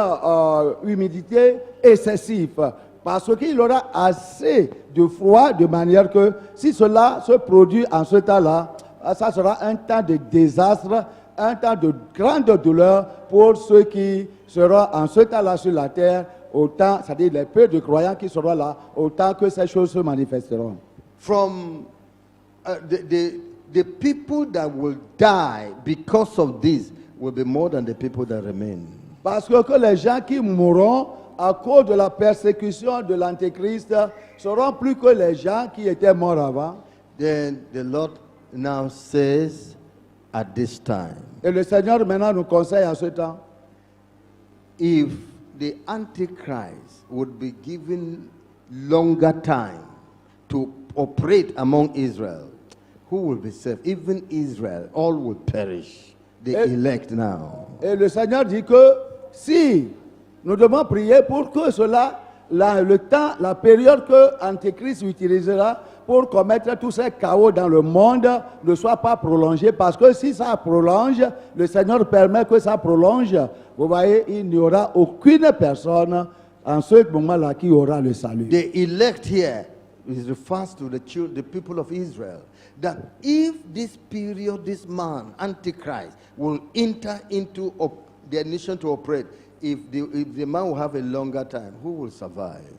Speaker 2: humidité excessive. Parce qu'il aura assez de froid de manière que si cela se produit en ce temps-là, ça sera un temps de désastre, un temps de grande douleur pour ceux qui seront en ce temps-là sur la terre, autant, c'est-à-dire les peu de croyants qui seront là, autant que ces choses se manifesteront.
Speaker 1: From the people that will die because of this will be more than the people that remain.
Speaker 2: Parce que les gens qui mourront à cause de la persécution de l'Antéchrist seront plus que les gens qui étaient morts avant.
Speaker 1: Then the Lord now says at this time,
Speaker 2: Et le Seigneur maintenant nous conseille à ce temps,
Speaker 1: if the Antichrist would be given longer time to operate among Israel, who will be saved? Even Israel, all will perish. The elect now.
Speaker 2: et le Seigneur dit que si nous devons prier pour que cela, le temps, la période que l'Antéchrist utilisera pour commettre tous ces chaos dans le monde ne soit pas prolongé. Parce que si ça prolonge, le Seigneur permet que ça prolonge. Vous voyez, il n'y aura aucune personne en ce moment-là qui aura le salut.
Speaker 1: The elect here refers to the people of Israel. That if this period, this man, Antichrist, will enter into their nation to operate, if the man will have a longer time, who will survive?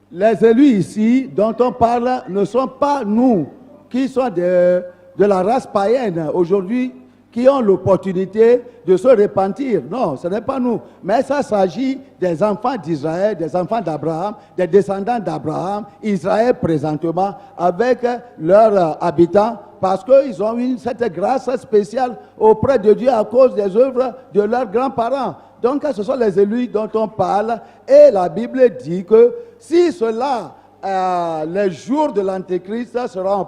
Speaker 2: Les élus ici dont on parle ne sont pas nous qui sommes de la race païenne. Aujourd'hui, qui ont l'opportunité de se repentir. Non, ce n'est pas nous. Mais ça s'agit des enfants d'Israël, des enfants d'Abraham, des descendants d'Abraham, Israël présentement, avec leurs habitants, parce qu'ils ont eu cette grâce spéciale auprès de Dieu à cause des œuvres de leurs grands-parents. Donc, ce sont les élus dont on parle. Et la Bible dit que si cela, les jours de l'Antéchrist seront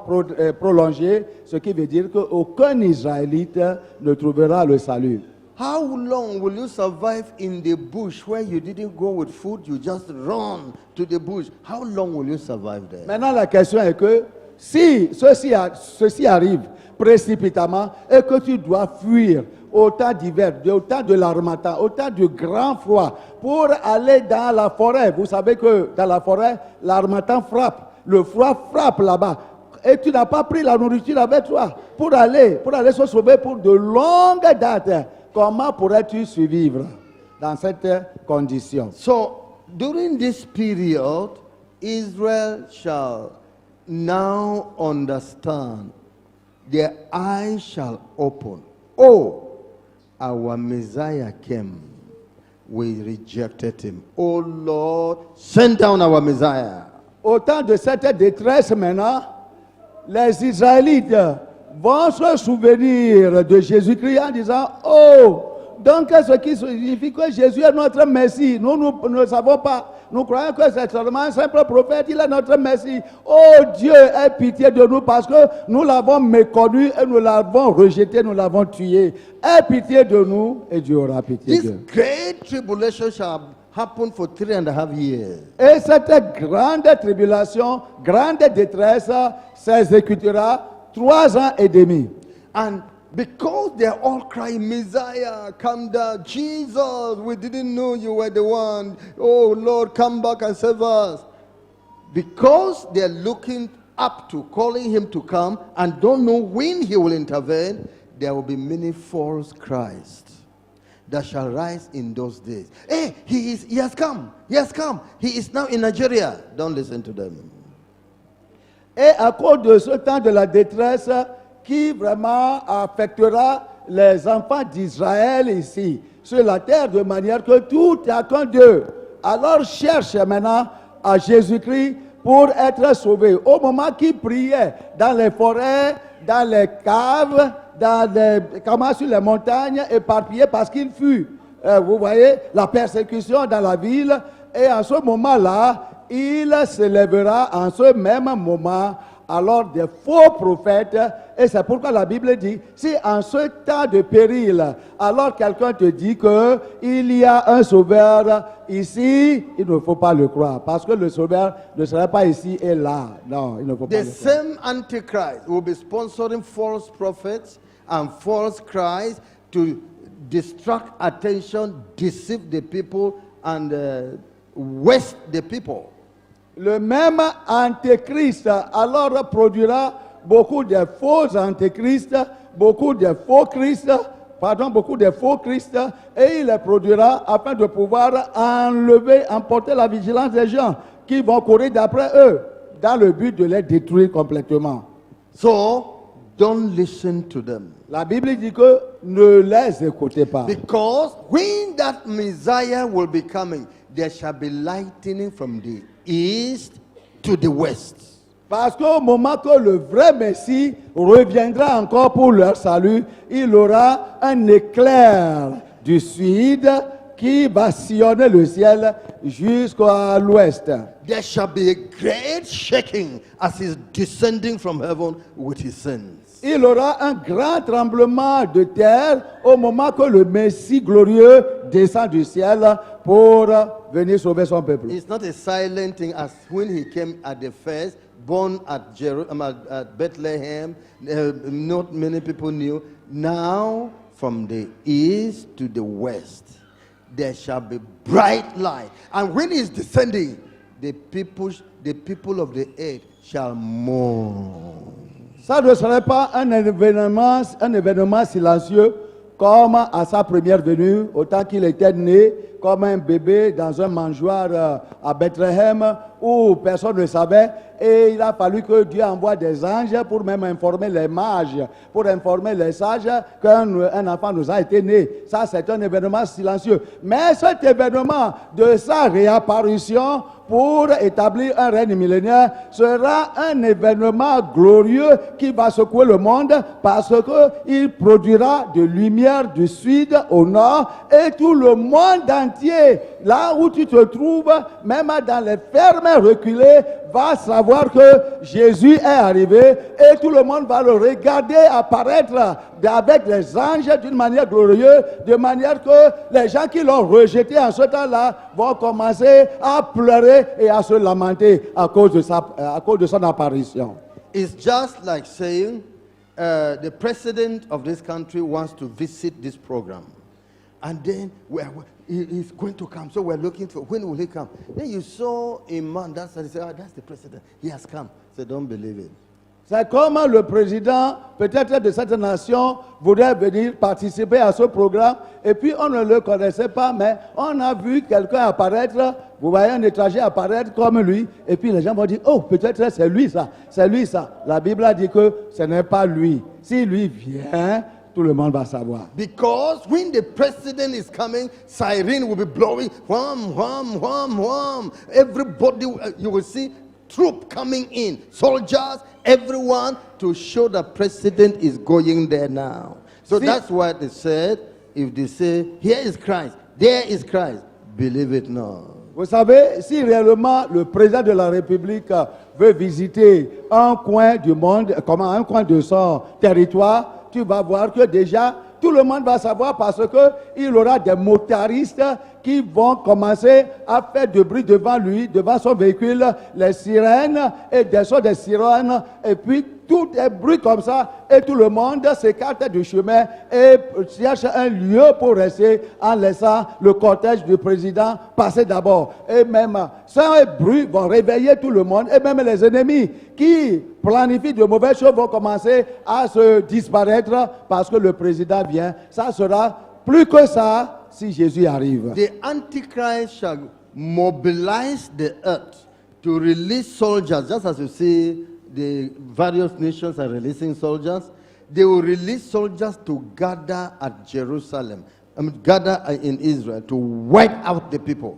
Speaker 2: prolongés, ce qui veut dire qu'aucun Israélite ne trouvera le salut.
Speaker 1: How long will you survive in the bush where you didn't go with food, you just run to the bush? How long will you survive there?
Speaker 2: Maintenant, la question est que si ceci arrive précipitamment et que tu dois fuir au temps d'hiver, au temps de l'harmattan, au temps du grand froid, pour aller dans la forêt. Vous savez que dans la forêt, l'harmattan frappe, le froid frappe là-bas. Et tu n'as pas pris la nourriture avec toi pour aller se sauver pour de longues dates. Comment pourrais-tu survivre dans cette condition?
Speaker 1: So, during this period, Israel shall now understand. Their eyes shall open. Oh, our Messiah came. We rejected him. Oh Lord, send down our Messiah.
Speaker 2: Au temps de cette détresse maintenant, les Israélites vont se souvenir de Jésus-Christ en disant, oh, donc ce qui signifie que Jésus est notre Messie. Nous ne savons pas. Nous croyons que c'est seulement un simple prophète, il est notre Messie. Oh Dieu, aie pitié de nous parce que nous l'avons méconnu et nous l'avons rejeté, nous l'avons tué. Aie pitié de nous et Dieu aura pitié
Speaker 1: This
Speaker 2: de nous.
Speaker 1: great tribulation shall happen for 3.5 years.
Speaker 2: Et cette grande tribulation, grande détresse s'exécutera 3 ans et demi.
Speaker 1: And because they're all crying, Messiah, come down. Jesus, we didn't know you were the one. Oh Lord, come back and save us. Because they're looking up to calling him to come and don't know when he will intervene, there will be many false Christs that shall rise in those days. Hey, he has come. He has come. He is now in Nigeria. Don't listen to them.
Speaker 2: Et à cause de ce temps de la détresse qui vraiment affectera les enfants d'Israël ici, sur la terre, de manière que tout et chacun d'eux, alors cherche maintenant à Jésus-Christ pour être sauvé. Au moment qu'ils priaient dans les forêts, dans les caves, sur les montagnes, éparpillés parce qu'il fut, vous voyez, la persécution dans la ville. Et en ce moment-là, il s'élèvera en ce même moment alors des faux prophètes. Et c'est pourquoi la Bible dit, si en ce temps de péril, alors quelqu'un te dit qu'il y a un sauveur ici, il ne faut pas le croire. Parce que le sauveur ne sera pas ici et là. Non, il ne faut pas
Speaker 1: The
Speaker 2: le croire.
Speaker 1: same Antichrist will be sponsoring false prophets and false Christ to distract attention, deceive the people, and waste the people.
Speaker 2: Le même antéchrist alors produira beaucoup de faux antéchrists, beaucoup de faux Christ, et il les produira afin de pouvoir emporter la vigilance des gens qui vont courir d'après eux dans le but de les détruire complètement.
Speaker 1: So, don't listen to them.
Speaker 2: La Bible dit que ne les écoutez pas.
Speaker 1: Because when that Messiah will be coming, there shall be lightning from the east to the west.
Speaker 2: Parce qu'au moment que le vrai Messie reviendra encore pour leur salut, il aura un éclair du sud qui va sillonner le ciel jusqu'à l'ouest.
Speaker 1: There shall be a great shaking as he's descending from heaven with his sins.
Speaker 2: Il aura un grand tremblement de terre au moment que le Messie glorieux descend du ciel pour venir sauver son peuple.
Speaker 1: It's not a silent thing as when he came at the first, born at Bethlehem. Not many people knew. Now, from the east to the west, there shall be bright light. And when he's descending, the people of the earth shall mourn.
Speaker 2: Ça ne serait pas un événement silencieux comme à sa première venue, autant qu'il était né comme un bébé dans un mangeoire à Bethléem où personne ne savait. Et il a fallu que Dieu envoie des anges pour même informer les mages, pour informer les sages qu'un enfant nous a été né. Ça, c'est un événement silencieux. Mais cet événement de sa réapparition pour établir un règne millénaire sera un événement glorieux qui va secouer le monde parce qu'il produira de lumière du sud au nord et tout le monde entier, là où tu te trouves, même dans les fermes reculées, va savoir que Jésus est arrivé et tout le monde va le regarder apparaître avec les anges d'une manière glorieuse, de manière que les gens qui l'ont rejeté en ce temps-là vont commencer à pleurer et à se lamenter à cause de son apparition.
Speaker 1: It's just like saying the president of this country wants to visit this program. And then he's going to come. So we're looking for, when will he come? Then you saw a man, that's the president. He has come. So don't believe it.
Speaker 2: C'est comme le président, peut-être de cette nation, voudrait venir participer à ce programme. Et puis on ne le connaissait pas, mais on a vu quelqu'un apparaître. Vous voyez un étranger apparaître comme lui. Et puis les gens vont dire, oh, peut-être c'est lui ça. C'est lui ça. La Bible a dit que ce n'est pas lui. Si lui vient, tout le monde va savoir.
Speaker 1: Because when the president is coming, siren will be blowing. Wham, wham, wham, wham. Everybody, you will see troop coming in. Soldiers, everyone, to show the president is going there now. So that's why they said, if they say, here is Christ, there is Christ, believe it not.
Speaker 2: Vous savez, si réellement le président de la République veut visiter un coin du monde, comme un coin de son territoire, tu vas voir que déjà, tout le monde va savoir parce qu'il aura des motaristes qui vont commencer à faire du bruit devant lui, devant son véhicule, les sirènes et des sons des sirènes, et puis tout est bruit comme ça, et tout le monde s'écarte du chemin et cherche un lieu pour rester en laissant le cortège du président passer d'abord. Et même, ce bruit vont réveiller tout le monde, et même les ennemis qui planifient de mauvaises choses vont commencer à se disparaître parce que le président vient. Ça sera plus que ça si Jésus arrive.
Speaker 1: The Antichrist shall mobilize the earth to release soldiers, just as you see the various nations are releasing soldiers. They will release soldiers to gather at Jerusalem, gather in Israel to wipe out the people.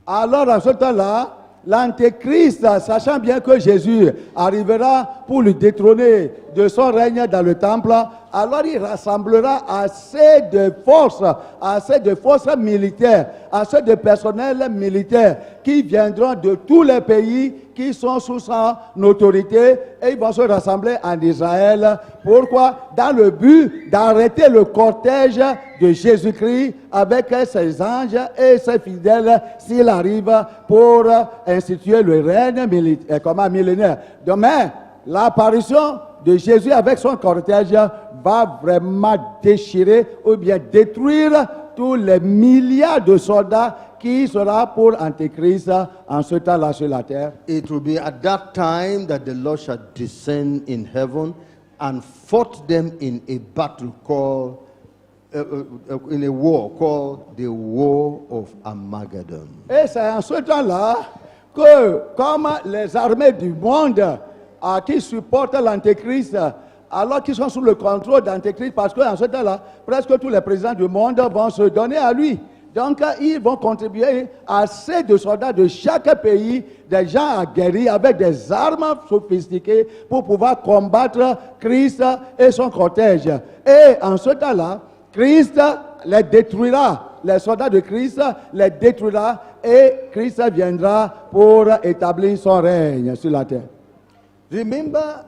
Speaker 2: Alors, à ce temps-là, l'Antéchrist, sachant bien que Jésus arrivera pour le détrôner de son règne dans le temple, alors il rassemblera assez de forces militaires, assez de personnel militaire qui viendront de tous les pays qui sont sous son autorité et ils vont se rassembler en Israël. Pourquoi? Dans le but d'arrêter le cortège de Jésus-Christ avec ses anges et ses fidèles s'il arrive pour instituer le règne millénaire. Demain, l'apparition de Jésus avec son cortège va vraiment déchirer ou bien détruire tous les milliards de soldats qui sera pour Antéchrist en ce temps-là sur la terre.
Speaker 1: It will be at that time that the Lord shall descend in heaven and fought them in a battle called, in a war called the War of Armageddon.
Speaker 2: Et c'est en ce temps-là que, comme les armées du monde qui supportent l'Antéchrist, alors qu'ils sont sous le contrôle d'Antéchrist, parce qu'en ce temps-là, presque tous les présidents du monde vont se donner à lui. Donc, ils vont contribuer assez de soldats de chaque pays, des gens aguerris avec des armes sophistiquées pour pouvoir combattre Christ et son cortège. Et en ce temps-là, Christ les détruira. Les soldats de Christ les détruira et Christ viendra pour établir son règne sur la terre.
Speaker 1: Remember,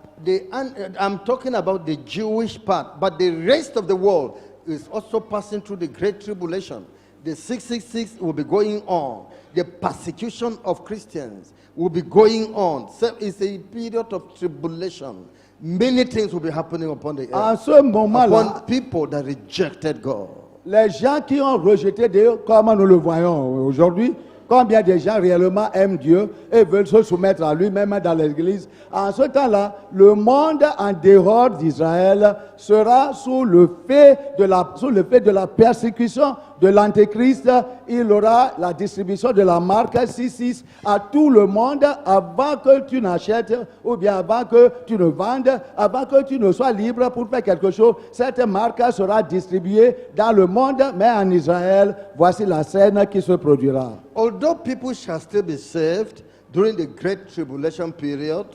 Speaker 1: I'm talking about the Jewish part, but the rest of the world is also passing through the Great Tribulation. The 666 will be going on. The persecution of Christians will be going on. So it's a period of tribulation. Many things will be happening upon the earth.
Speaker 2: En ce moment-là,
Speaker 1: upon people that rejected God.
Speaker 2: Les gens qui ont rejeté Dieu, comme nous le voyons aujourd'hui, Combien de gens réellement aiment Dieu et veulent se soumettre à lui, même dans l'église? En ce temps-là, le monde en dehors d'Israël sera sous le fait de la persécution de l'Antéchrist. Il aura la distribution de la marque 666 à tout le monde avant que tu n'achètes ou bien avant que tu ne vendes, avant que tu ne sois libre pour faire quelque chose. Cette marque sera distribuée dans le monde, mais en Israël, voici la scène qui se produira.
Speaker 1: Although people shall still be saved during the great tribulation period,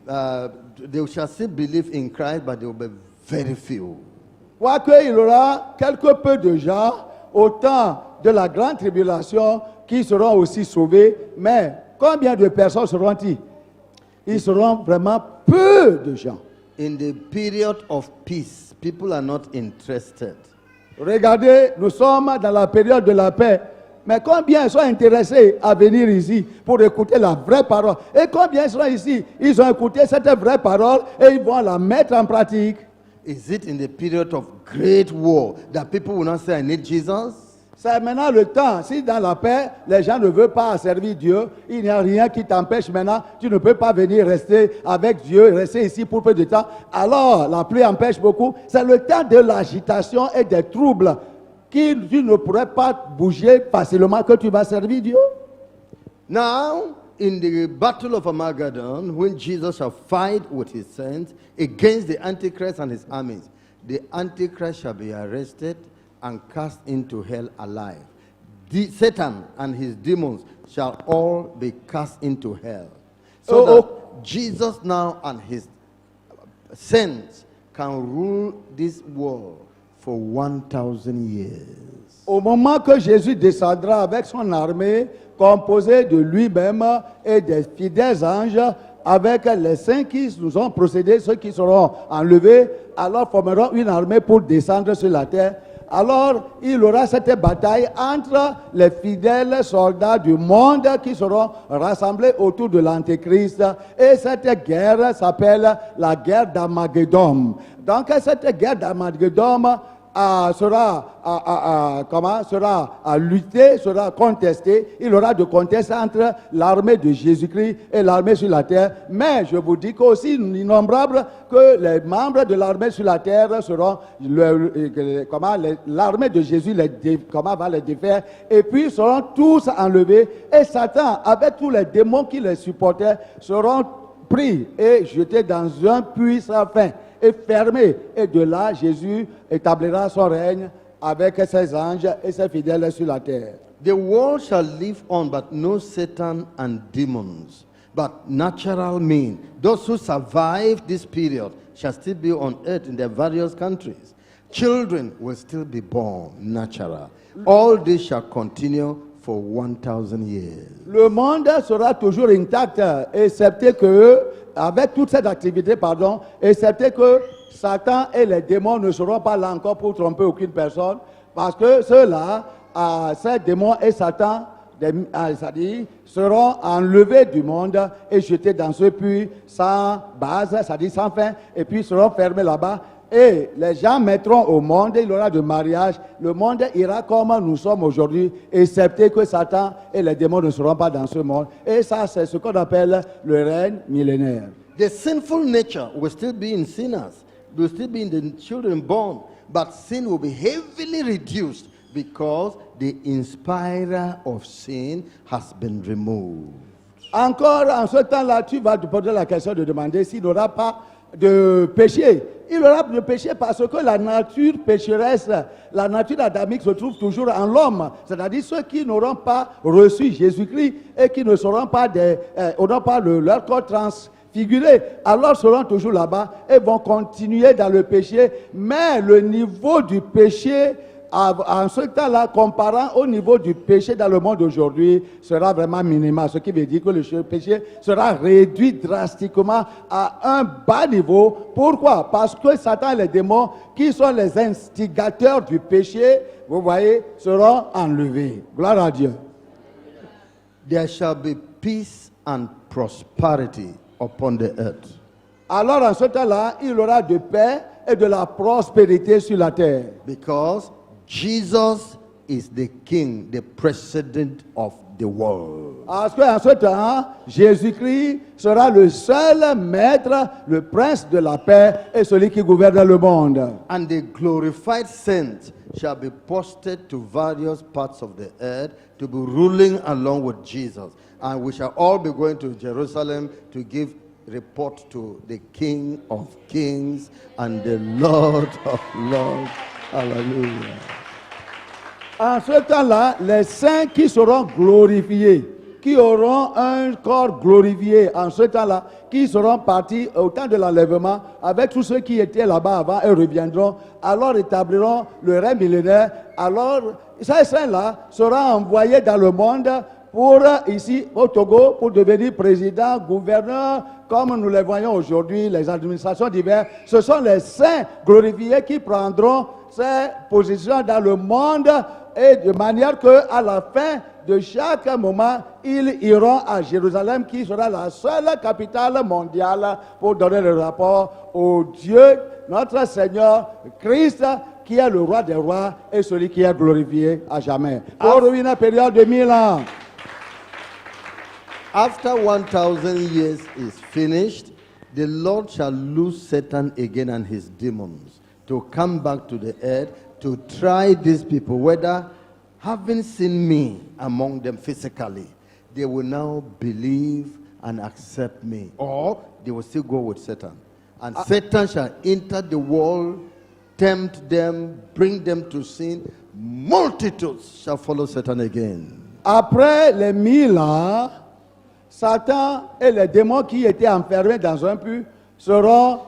Speaker 1: they shall still believe in Christ, but they will be very few.
Speaker 2: Quoique il y aura quelque peu de gens au temps de la grande tribulation qui seront aussi sauvés, mais combien de personnes seront-ils? Ils seront vraiment peu de gens.
Speaker 1: In the period of peace, people are not interested.
Speaker 2: Regardez, nous sommes dans la période de la paix. Mais combien sont intéressés à venir ici pour écouter la vraie parole? Et combien sont ici? Ils ont écouté cette vraie parole et ils vont la mettre en pratique.
Speaker 1: Is it in the period of great war that people will not say, I need Jesus?
Speaker 2: C'est maintenant le temps. Si dans la paix, les gens ne veulent pas servir Dieu, il n'y a rien qui t'empêche maintenant. Tu ne peux pas venir rester avec Dieu, rester ici pour peu de temps. Alors, la pluie empêche beaucoup. C'est le temps de l'agitation et des troubles. Tu ne pourrais pas bouger facilement que tu vas servir Dieu.
Speaker 1: Now, in the battle of Armageddon, when Jesus shall fight with his saints against the Antichrist and his armies, the Antichrist shall be arrested and cast into hell alive. Satan and his demons shall all be cast into hell. So that Jesus now and his saints can rule this world for 1,000 years.
Speaker 2: Au moment que Jésus descendra avec son armée, composée de lui-même et des fidèles anges, avec les saints qui nous ont procédé, ceux qui seront enlevés, alors formeront une armée pour descendre sur la terre. Alors, il y aura cette bataille entre les fidèles soldats du monde qui seront rassemblés autour de l'Antéchrist. Et cette guerre s'appelle la guerre d'Armageddon. Donc, cette guerre d'Armageddon sera à lutter, sera contesté. Il y aura de contest entre l'armée de Jésus-Christ et l'armée sur la terre. Mais je vous dis qu'aussi innombrables que les membres de l'armée sur la terre seront, l'armée de Jésus va les défaire. Et puis seront tous enlevés. Et Satan, avec tous les démons qui les supportaient, seront pris et jetés dans un puits sans fin. Et fermé. Et de là, Jésus établira son règne avec ses anges et ses fidèles sur la terre.
Speaker 1: The world shall live on, but no Satan and demons, but natural men. Those who survive this period shall still be on earth in their various countries. Children will still be born natural. All this shall continue for 1,000 years.
Speaker 2: Le monde sera toujours intact, excepté que, avec toute cette activité, excepté que Satan et les démons ne seront pas là encore pour tromper aucune personne, parce que ceux-là, ces démons et Satan, c'est-à-dire, seront enlevés du monde et jetés dans ce puits sans base, c'est-à-dire sans fin, et puis seront fermés là-bas. Et les gens mettront au monde, il y aura de mariage, le monde ira comme nous sommes aujourd'hui, excepté que Satan et les démons ne seront pas dans ce monde. Et ça, c'est ce qu'on appelle le règne millénaire.
Speaker 1: The sinful nature will still be in sinners, will still be in the children born, but sin will be heavily reduced because the inspirer of sin has been removed.
Speaker 2: Encore en ce temps-là, tu vas te poser la question de demander s'il n'y aura pas de péché. Il y aura de péché parce que la nature pécheresse, la nature adamique se trouve toujours en l'homme. C'est-à-dire ceux qui n'auront pas reçu Jésus-Christ et qui ne seront pas n'auront pas leur corps transfiguré, alors seront toujours là-bas et vont continuer dans le péché. Mais le niveau du péché, en ce temps-là, comparant au niveau du péché dans le monde aujourd'hui, sera vraiment minimal. Ce qui veut dire que le péché sera réduit drastiquement à un bas niveau. Pourquoi? Parce que Satan et les démons, qui sont les instigateurs du péché, vous voyez, seront enlevés. Gloire à Dieu.
Speaker 1: There shall be peace and prosperity upon the earth.
Speaker 2: Alors, en ce temps-là, il y aura de paix et de la prospérité sur la terre.
Speaker 1: Because Jesus is the king, the president of the world.
Speaker 2: Parce qu'en ce temps, Jésus-Christ sera le seul maître, le prince de la paix et celui qui gouverne le monde.
Speaker 1: And the glorified saints shall be posted to various parts of the earth to be ruling along with Jesus. And we shall all be going to Jerusalem to give report to the King of Kings and the Lord of Lords. Hallelujah.
Speaker 2: En ce temps-là, les saints qui seront glorifiés, qui auront un corps glorifié en ce temps-là, qui seront partis au temps de l'enlèvement avec tous ceux qui étaient là-bas avant et reviendront, alors établiront le règne millénaire. Alors, ces saints-là seront envoyés dans le monde pour, ici, au Togo, pour devenir président, gouverneur, comme nous les voyons aujourd'hui, les administrations diverses. Ce sont les saints glorifiés qui prendront ces positions dans le monde et de manière qu'à la fin de chaque moment, ils iront à Jérusalem, qui sera la seule capitale mondiale, pour donner le rapport au Dieu, notre Seigneur Christ, qui est le roi des rois et celui qui est glorifié à jamais. Pour une période de 1000 ans.
Speaker 1: After 1,000 years is finished, the Lord shall loose Satan again and his demons to come back to the earth to try these people, whether having seen me among them physically, they will now believe and accept me, or they will still go with Satan. And Satan shall enter the world, tempt them, bring them to sin. Multitudes shall follow Satan again.
Speaker 2: Après les 1000 ans, Satan et les démons qui étaient enfermés dans un puits seront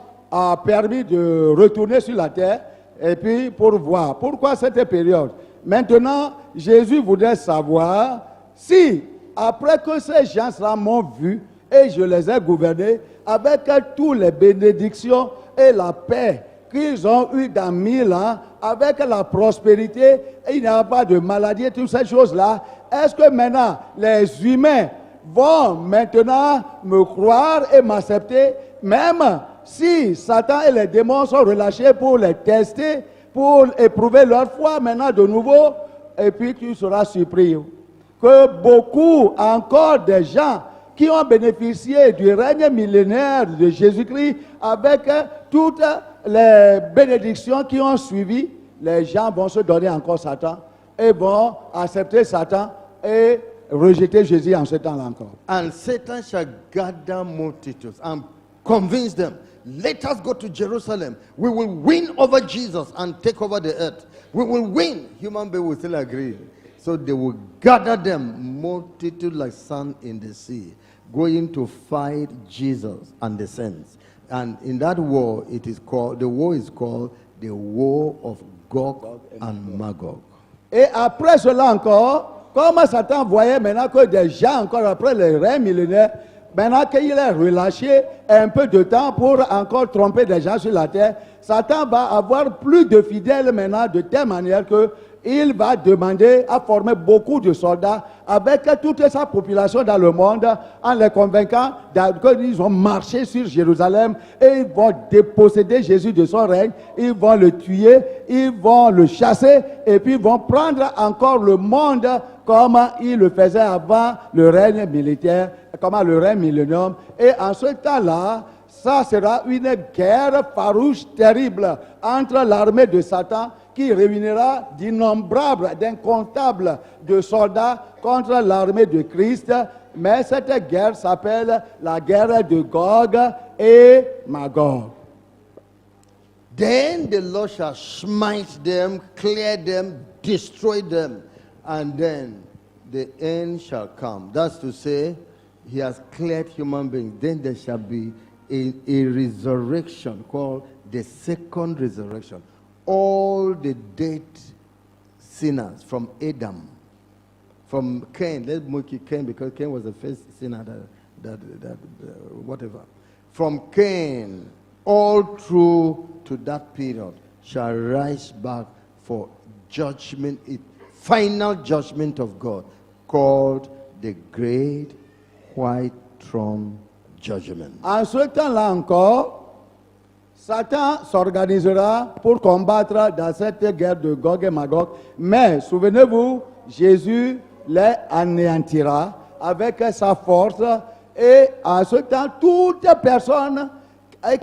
Speaker 2: permis de retourner sur la terre et puis pour voir. Pourquoi cette période? Maintenant, Jésus voudrait savoir si, après que ces gens-là m'ont vu et je les ai gouvernés, avec toutes les bénédictions et la paix qu'ils ont eues dans 1000 ans, avec la prospérité, et il n'y a pas de maladie, toutes ces choses-là, est-ce que maintenant les humains vont maintenant me croire et m'accepter, même si Satan et les démons sont relâchés pour les tester, pour éprouver leur foi maintenant de nouveau, et puis tu seras surpris que beaucoup encore de gens qui ont bénéficié du règne millénaire de Jésus-Christ avec toutes les bénédictions qui ont suivi, les gens vont se donner encore Satan et vont accepter Satan et rejeter Jésus en ce temps-là encore.
Speaker 1: And Satan shall gather multitudes and convince them, let us go to Jerusalem. We will win over Jesus and take over the earth. We will win. Human beings will still agree. So they will gather them, multitude like sand in the sea, going to fight Jesus and the saints. And in that war, the war is called the war of Gog and Magog.
Speaker 2: Et après cela encore, comme Satan voyait maintenant que des gens, encore après le règne millénaire, maintenant qu'il est relâché un peu de temps pour encore tromper des gens sur la terre, Satan va avoir plus de fidèles maintenant de telle manière qu'il va demander à former beaucoup de soldats avec toute sa population dans le monde en les convainquant qu'ils vont marcher sur Jérusalem et ils vont déposséder Jésus de son règne, ils vont le tuer, ils vont le chasser et puis ils vont prendre encore le monde comme ils le faisaient avant le règne militaire, comme le règne millénium. Et en ce temps-là, ça sera une guerre farouche, terrible, entre l'armée de Satan qui réunira d'innombrables, d'incomptables de soldats contre l'armée de Christ. Mais cette guerre s'appelle la guerre de Gog et Magog.
Speaker 1: Then the Lord shall smite them, clear them, destroy them, and then the end shall come. That's to say, he has cleared human beings. Then there shall be a resurrection called the second resurrection. All the dead sinners from Adam, from Cain, let's make it Cain because Cain was the first sinner whatever. From Cain, all through to that period, shall rise back for judgment, final judgment of God, called the Great White Throne Judgment.
Speaker 2: En ce temps-là encore, Satan s'organisera pour combattre dans cette guerre de Gog et Magog. Mais souvenez-vous, Jésus les anéantira avec sa force. Et en ce temps, toute personne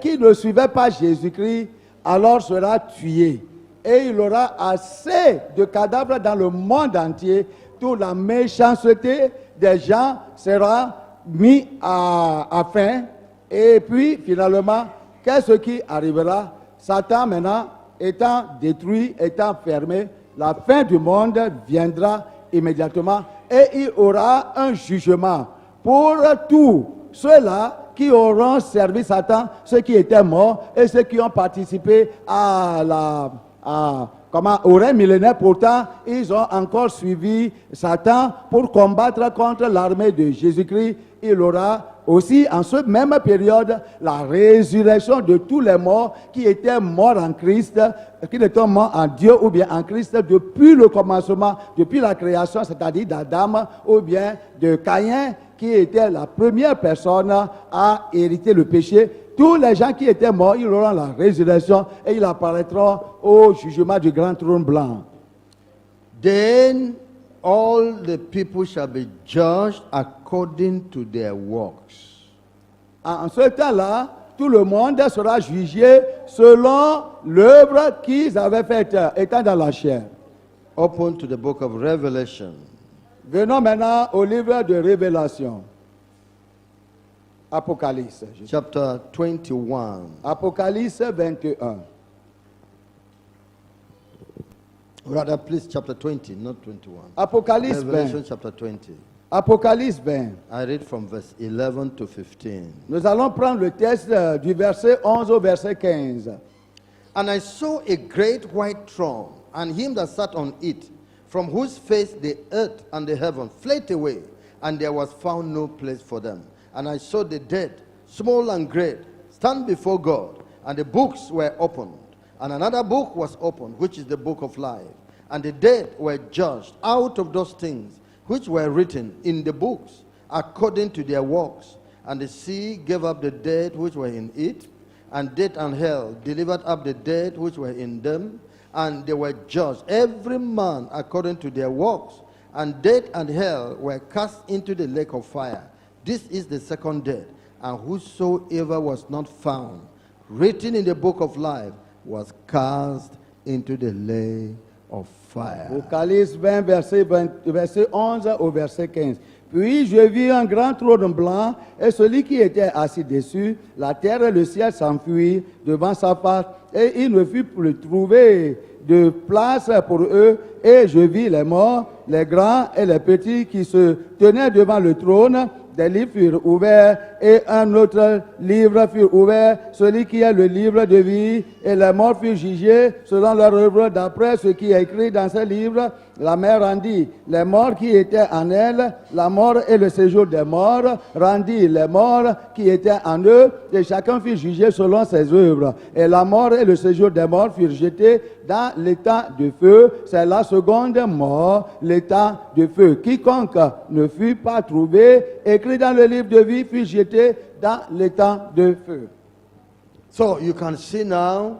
Speaker 2: qui ne suivait pas Jésus-Christ alors sera tuée. Et il aura assez de cadavres dans le monde entier. Toute la méchanceté des gens sera mise à fin. Et puis, finalement, qu'est-ce qui arrivera? Satan, maintenant, étant détruit, étant fermé, la fin du monde viendra immédiatement. Et il aura un jugement pour tous ceux-là qui auront servi Satan, ceux qui étaient morts et ceux qui ont participé au règne millénaire. Pourtant, ils ont encore suivi Satan pour combattre contre l'armée de Jésus-Christ. Il aura aussi, en cette même période, la résurrection de tous les morts qui étaient morts en Christ, qui étaient morts en Dieu ou bien en Christ depuis le commencement, depuis la création, c'est-à-dire d'Adam ou bien de Caïn, qui était la première personne à hériter le péché. Tous les gens qui étaient morts, ils auront la résurrection et ils apparaîtront au jugement du grand trône blanc.
Speaker 1: Then all the people shall be judged according to their works.
Speaker 2: En ce temps-là, tout le monde sera jugé selon l'œuvre qu'ils avaient faite, étant dans la chair.
Speaker 1: Open to the book of Revelation.
Speaker 2: Venons maintenant au livre de Révélation. Apocalypse.
Speaker 1: Chapter 21.
Speaker 2: Apocalypse 21.
Speaker 1: Rather, please, chapter 20, not 21.
Speaker 2: Apocalypse
Speaker 1: Revelation
Speaker 2: 20.
Speaker 1: chapter 20.
Speaker 2: Apocalypse 20.
Speaker 1: I read from verse 11 to 15.
Speaker 2: Nous allons prendre le texte du verset 11 au verset 15.
Speaker 1: And I saw a great white throne, and him that sat on it, from whose face the earth and the heaven fled away, and there was found no place for them. And I saw the dead, small and great, stand before God, and the books were opened. And another book was opened, which is the book of life. And the dead were judged out of those things which were written in the books, according to their works. And the sea gave up the dead which were in it, and death and hell delivered up the dead which were in them, and they were judged, every man according to their works. And death and hell were cast into the lake of fire. This is the second death, and whosoever was not found written in the book of life was cast into the lake of fire.
Speaker 2: Apocalypse 20, verset 11 au verset 15. Puis je vis un grand trône blanc, et celui qui était assis dessus, la terre et le ciel s'enfuirent devant sa face, et il ne fut plus trouvé de place pour eux. Et je vis les morts, les grands et les petits qui se tenaient devant le trône. Des livres furent ouverts, et un autre livre fut ouvert, celui qui est le livre de vie, et les morts furent jugés selon leur œuvre d'après ce qui est écrit dans ce livre. La mer rendit les morts qui étaient en elle, la mort et le séjour des morts rendit les morts qui étaient en eux, et chacun fut jugé selon ses œuvres. Et la mort et le séjour des morts furent jetés dans l'étang de feu. C'est la seconde mort, l'étang de feu. Quiconque ne fut pas trouvé écrit dans le livre de vie fut jeté dans l'étang de feu.
Speaker 1: So you can see now,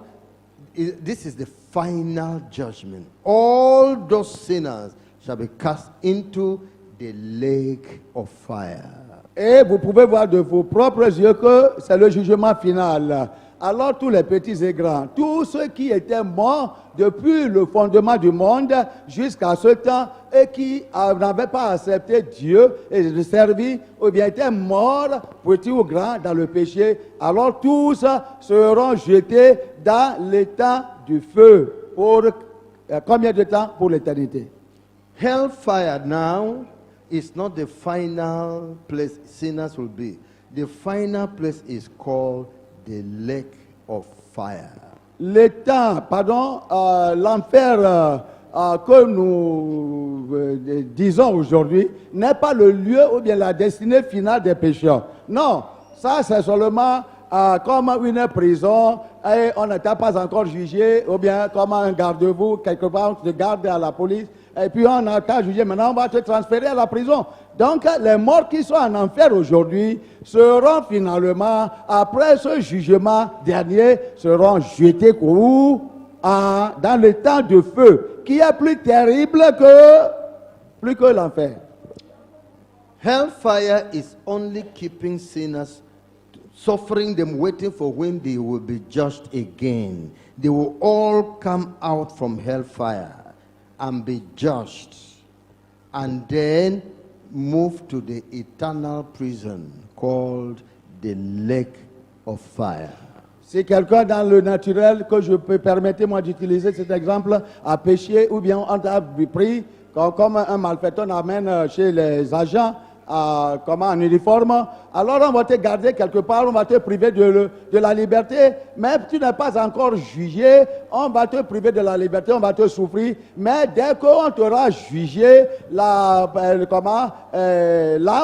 Speaker 1: this is the final judgment. All those sinners shall be cast into the lake of fire.
Speaker 2: Et vous pouvez voir de vos propres yeux que c'est le jugement final. Alors tous les petits et grands, tous ceux qui étaient morts depuis le fondement du monde jusqu'à ce temps et qui n'avaient pas accepté Dieu et le servi, ou bien étaient morts, petits ou grands, dans le péché, alors tous seront jetés dans l'étang du feu. Pour combien de temps? Pour l'éternité.
Speaker 1: Hellfire now is not the final place sinners will be. The final place is called the lake of fire.
Speaker 2: L'enfer que nous disons aujourd'hui n'est pas le lieu ou bien la destinée finale des pécheurs. Non, ça c'est seulement comme une prison et on n'était pas encore jugé, ou bien comme un garde-vous, quelque part on te garde à la police, et puis on n'a qu'à juger, maintenant on va te transférer à la prison. Donc, les morts qui sont en enfer aujourd'hui seront finalement, après ce jugement dernier, seront jetés où? Dans le temps de feu, qui est plus terrible que l'enfer.
Speaker 1: Hellfire is only keeping sinners, suffering them, waiting for when they will be judged again. They will all come out from hellfire and be judged, and then move to the eternal prison called the lake of fire.
Speaker 2: Si quelqu'un dans le naturel, que je peux permettez-moi d'utiliser cet exemple, a péché ou bien on a pris, comme un malfaiteur amène chez les agents, comment en uniforme, alors on va te garder quelque part, on va te priver de la liberté, même si tu n'es pas encore jugé, on va te priver de la liberté, on va te souffrir, mais dès qu'on t'aura jugé, là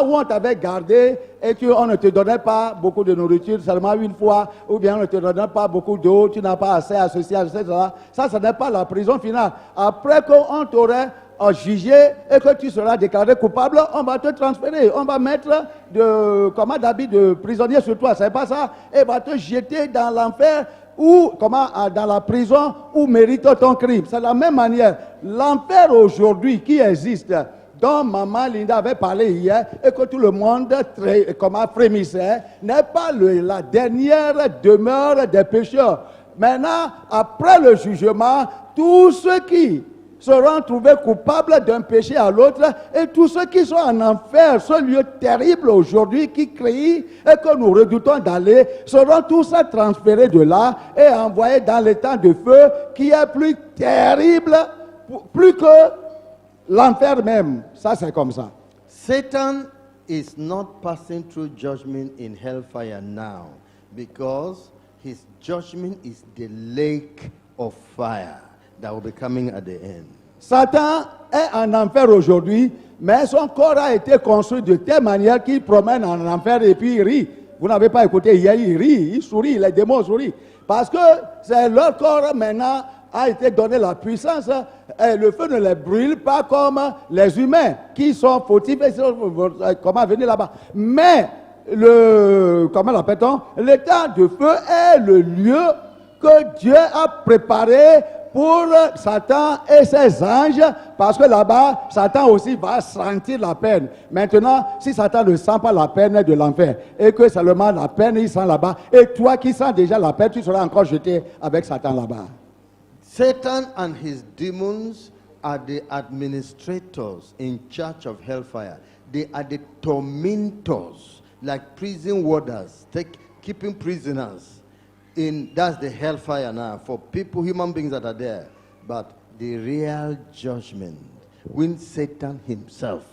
Speaker 2: où on t'avait gardé, et qu'on ne te donnait pas beaucoup de nourriture seulement une fois, ou bien on ne te donnait pas beaucoup d'eau, tu n'as pas assez à ceci, à cela, ça, ce n'est pas la prison finale. Après qu'on t'aurait jugé et que tu seras déclaré coupable, on va te transférer, on va mettre d'habit de prisonnier sur toi, c'est pas ça, et va te jeter dans l'enfer ou dans la prison où mérite ton crime. C'est de la même manière. L'enfer aujourd'hui qui existe, dont maman Linda avait parlé hier et que tout le monde frémissait, n'est pas la dernière demeure des pécheurs. Maintenant, après le jugement, tous ceux qui seront trouvés coupables d'un péché à l'autre, et tous ceux qui sont en enfer, ce lieu terrible aujourd'hui qui crée et que nous redoutons d'aller, seront tous transférés de là et envoyés dans le temps de feu qui est plus terrible, plus que l'enfer même. Ça, c'est comme ça.
Speaker 1: Satan is not passing through judgment in hellfire now, because his judgment is the lake of fire that will be coming at the end.
Speaker 2: Satan est en enfer aujourd'hui, mais son corps a été construit de telle manière qu'il promène en enfer et puis il rit. Vous n'avez pas écouté hier, il rit, il sourit, les démons sourient. Parce que c'est leur corps maintenant a été donné la puissance et le feu ne les brûle pas comme les humains qui sont fautifs et comment venir là-bas. Mais comment l'appelle-t-on? Le temps de feu est le lieu que Dieu a préparé pour Satan et ses anges, parce que là-bas, Satan aussi va sentir la peine. Maintenant, si Satan ne sent pas la peine de l'enfer, et que seulement la peine, il sent là-bas, et toi qui sens déjà la peine, tu seras encore jeté avec Satan là-bas.
Speaker 1: Satan and his demons are the administrators in charge of hellfire. They are the tormentors, like prison warders, keeping prisoners. That's the hellfire now for people, human beings that are there. But the real judgment, when Satan himself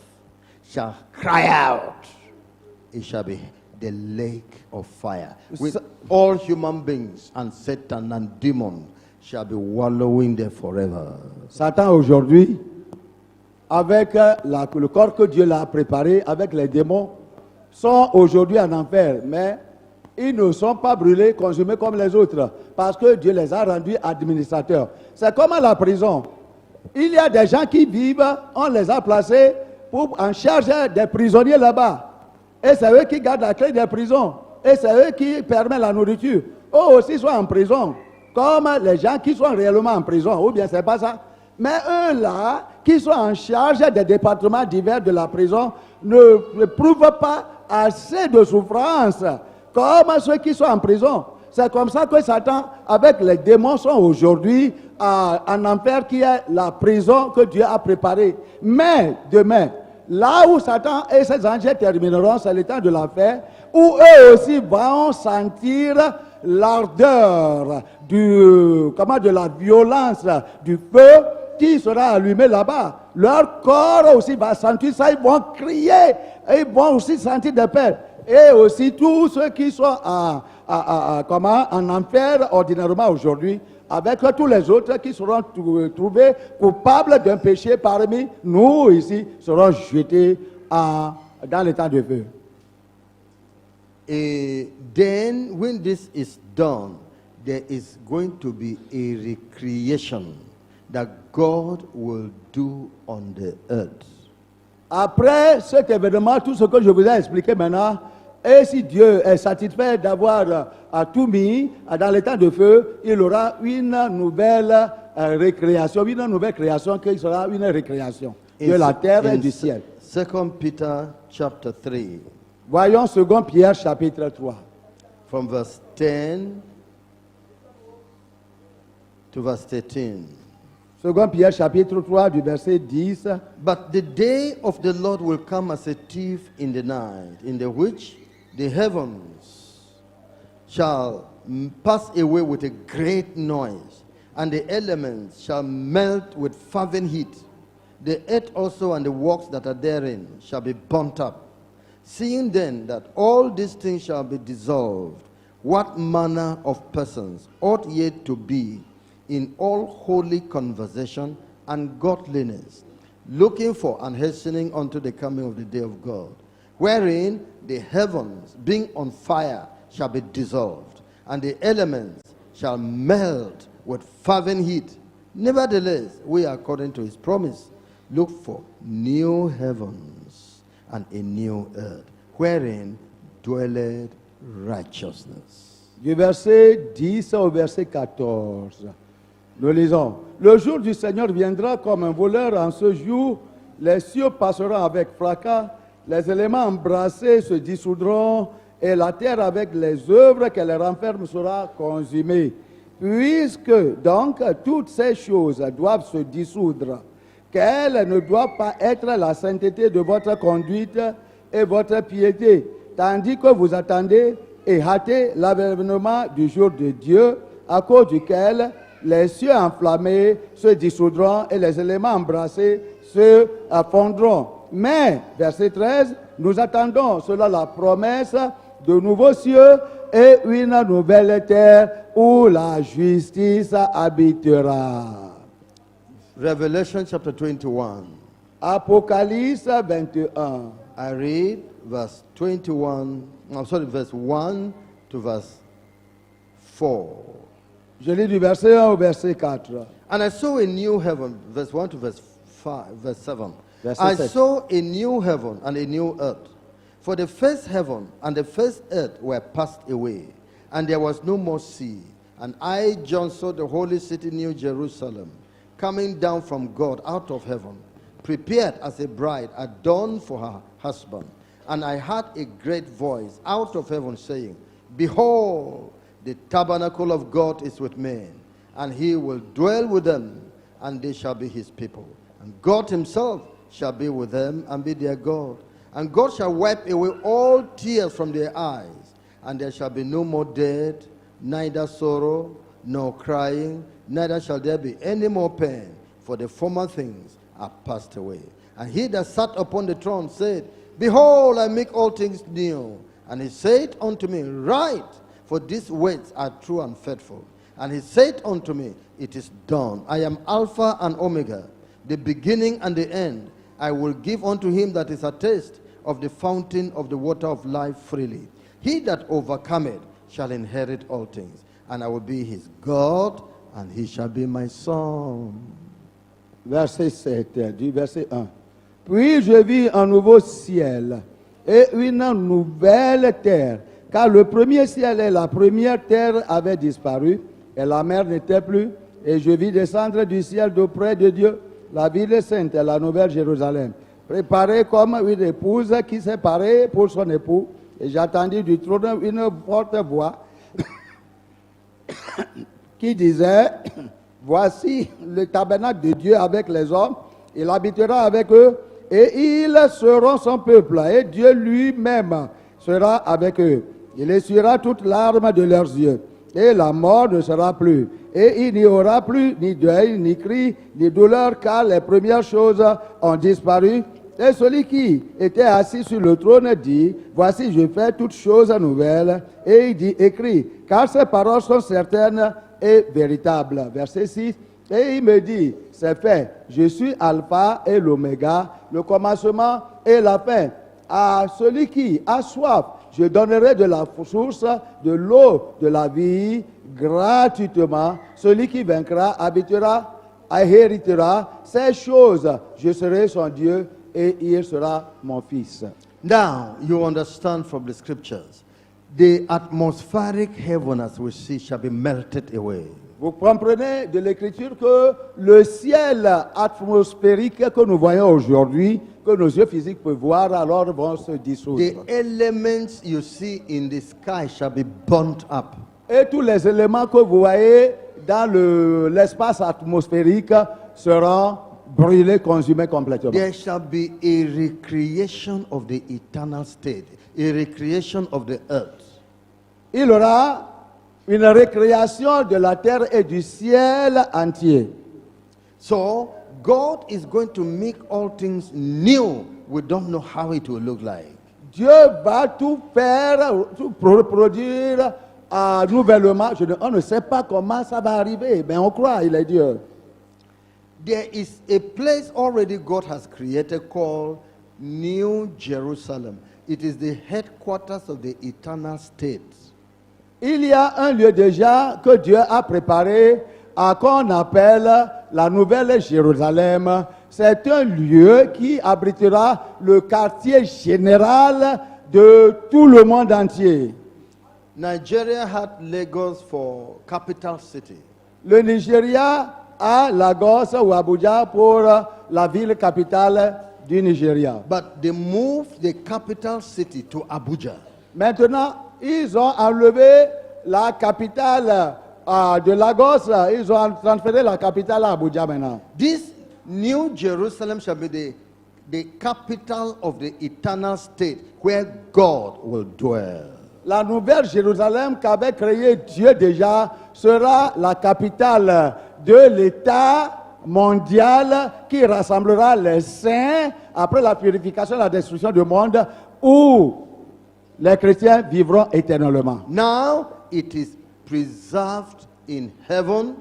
Speaker 1: shall cry out, it shall be the lake of fire. With all human beings and Satan and demons shall be wallowing there forever.
Speaker 2: Satan aujourd'hui, avec le corps que Dieu l'a préparé, avec les démons, sont aujourd'hui en enfer, mais ils ne sont pas brûlés, consumés comme les autres, parce que Dieu les a rendus administrateurs. C'est comme à la prison. Il y a des gens qui vivent, on les a placés en charge des prisonniers là-bas. Et c'est eux qui gardent la clé des prisons. Et c'est eux qui permettent la nourriture. Eux aussi sont en prison, comme les gens qui sont réellement en prison. Ou bien c'est pas ça. Mais eux là, qui sont en charge des départements divers de la prison, ne prouvent pas assez de souffrance comme ceux qui sont en prison. C'est comme ça que Satan, avec les démons, sont aujourd'hui en enfer, qui est la prison que Dieu a préparée. Mais demain, là où Satan et ses anges termineront, c'est le temps de l'enfer, où eux aussi vont sentir l'ardeur de la violence du feu qui sera allumé là-bas. Leur corps aussi va sentir ça, ils vont crier, et ils vont aussi sentir des peines. Et aussi tous ceux qui sont en enfer ordinairement aujourd'hui, avec tous les autres qui seront trouvés coupables d'un péché parmi nous ici, seront jetés dans le temps de feu.
Speaker 1: And then when this is done, there is going to be a recreation that God will do on the earth.
Speaker 2: Après cet événement, tout ce que je vous ai expliqué maintenant, et si Dieu est satisfait d'avoir tout mis dans l'état de feu, il aura une nouvelle récréation, une nouvelle création qui sera une récréation de la terre et du ciel.
Speaker 1: 2 Peter chapter 3,
Speaker 2: Voyons 2 Pierre chapitre 3.
Speaker 1: from verse 10 to verse 13.
Speaker 2: 2 Pierre chapitre 3 du verset 10.
Speaker 1: But the day of the Lord will come as a thief in the night, in the which the heavens shall pass away with a great noise, and the elements shall melt with fervent heat. The earth also and the works that are therein shall be burnt up. Seeing then that all these things shall be dissolved, what manner of persons ought ye to be in all holy conversation and godliness, looking for and hastening unto the coming of the day of God, wherein the heavens, being on fire, shall be dissolved, and the elements shall melt with fervent heat. Nevertheless, we, according to his promise, look for new heavens and a new earth, wherein dwelleth righteousness.
Speaker 2: Du verset 10 au verset 14. Nous lisons. Le jour du Seigneur viendra comme un voleur. En ce jour, les cieux passeront avec fracas, les éléments embrassés se dissoudront, et la terre avec les œuvres qu'elle renferme sera consumée. Puisque donc toutes ces choses doivent se dissoudre, quelle ne doit pas être la sainteté de votre conduite et votre piété, tandis que vous attendez et hâtez l'avènement du jour de Dieu, à cause duquel les cieux enflammés se dissoudront et les éléments embrassés se fondront. Mais, verset 13, nous attendons, selon la promesse, de nouveaux cieux et une nouvelle terre où la justice habitera.
Speaker 1: Revelation chapter 21.
Speaker 2: Apocalypse 21.
Speaker 1: I read verse 1 to verse 4.
Speaker 2: Je lis du verset 1 au verset 4.
Speaker 1: And I saw a new heaven, verse 1 to verse 7.
Speaker 2: Verset
Speaker 1: I
Speaker 2: 7.
Speaker 1: saw a new heaven and a new earth. For the first heaven and the first earth were passed away, and there was no more sea. And I, John, saw the holy city, New Jerusalem, coming down from God out of heaven, prepared as a bride adorned for her husband. And I heard a great voice out of heaven saying, Behold, the tabernacle of God is with men, and he will dwell with them, and they shall be his people. And God himself shall be with them and be their God. And God shall wipe away all tears from their eyes, and there shall be no more death, neither sorrow, nor crying, neither shall there be any more pain, for the former things are passed away. And he that sat upon the throne said, Behold, I make all things new. And he said unto me, Write, for these words are true and faithful. And he said unto me, It is done. I am Alpha and Omega, the beginning and the end. I will give unto him that is athirst of the fountain of the water of life freely. He that overcometh shall inherit all things, and I will be his God, and he shall be my son.
Speaker 2: Verset 7, du verset 1. Puis je vis un nouveau ciel et une nouvelle terre, car le premier ciel et la première terre avaient disparu, et la mer n'était plus, et je vis descendre du ciel d'auprès de Dieu la ville sainte et la nouvelle Jérusalem, préparée comme une épouse qui s'est parée pour son époux. Et j'attendis du trône une forte voix qui disait, Voici le tabernacle de Dieu avec les hommes, il habitera avec eux, et ils seront son peuple, et Dieu lui-même sera avec eux. Il essuiera toute larme de leurs yeux, et la mort ne sera plus. Et il n'y aura plus ni deuil, ni cri, ni douleur, car les premières choses ont disparu. Et celui qui était assis sur le trône dit, Voici, je fais toutes choses nouvelles. Et il dit, écris, car ces paroles sont certaines et véritables. Verset 6. Et il me dit, c'est fait, je suis Alpha et l'Oméga, le commencement et la fin. À celui qui a soif, je donnerai de la source de l'eau de la vie gratuitement. Celui qui vaincra habitera, héritera ces choses. Je serai son Dieu et il sera mon fils.
Speaker 1: Now, you understand from the scriptures, the atmospheric heaven as we see shall be melted away.
Speaker 2: Vous comprenez de l'écriture que le ciel atmosphérique que nous voyons aujourd'hui, que nos yeux physiques peuvent voir, alors vont se dissoudre.
Speaker 1: The elements you see in the sky shall be burnt up.
Speaker 2: Et tous les éléments que vous voyez dans l'espace atmosphérique seront brûlés, consumés complètement.
Speaker 1: There shall be a recreation of the eternal state, a recreation of the earth.
Speaker 2: Il y aura une récréation de la terre et du ciel entier.
Speaker 1: So, God is going to make all things new. We don't know how it will look like.
Speaker 2: Dieu va tout faire, tout produire nouvellement. On ne sait pas comment ça va arriver, mais on croit, il est Dieu.
Speaker 1: There is a place already God has created called New Jerusalem. It is the headquarters of the eternal state.
Speaker 2: Il y a un lieu déjà que Dieu a préparé, qu'on appelle la Nouvelle Jérusalem. C'est un lieu qui abritera le quartier général de tout le monde entier.
Speaker 1: Nigeria had Lagos for capital city.
Speaker 2: Le Nigeria a Lagos ou Abuja pour la ville capitale du Nigeria.
Speaker 1: But they moved the capital city to Abuja.
Speaker 2: Maintenant, ils ont enlevé la capitale de Lagos, ils ont transféré la capitale à Abuja maintenant.
Speaker 1: This New Jerusalem shall be the capital of the eternal state where God will dwell.
Speaker 2: La nouvelle Jérusalem qu'avait créée Dieu déjà sera la capitale de l'État mondial qui rassemblera les saints après la purification et la destruction du monde où les chrétiens vivront éternellement.
Speaker 1: Now it is preserved in heaven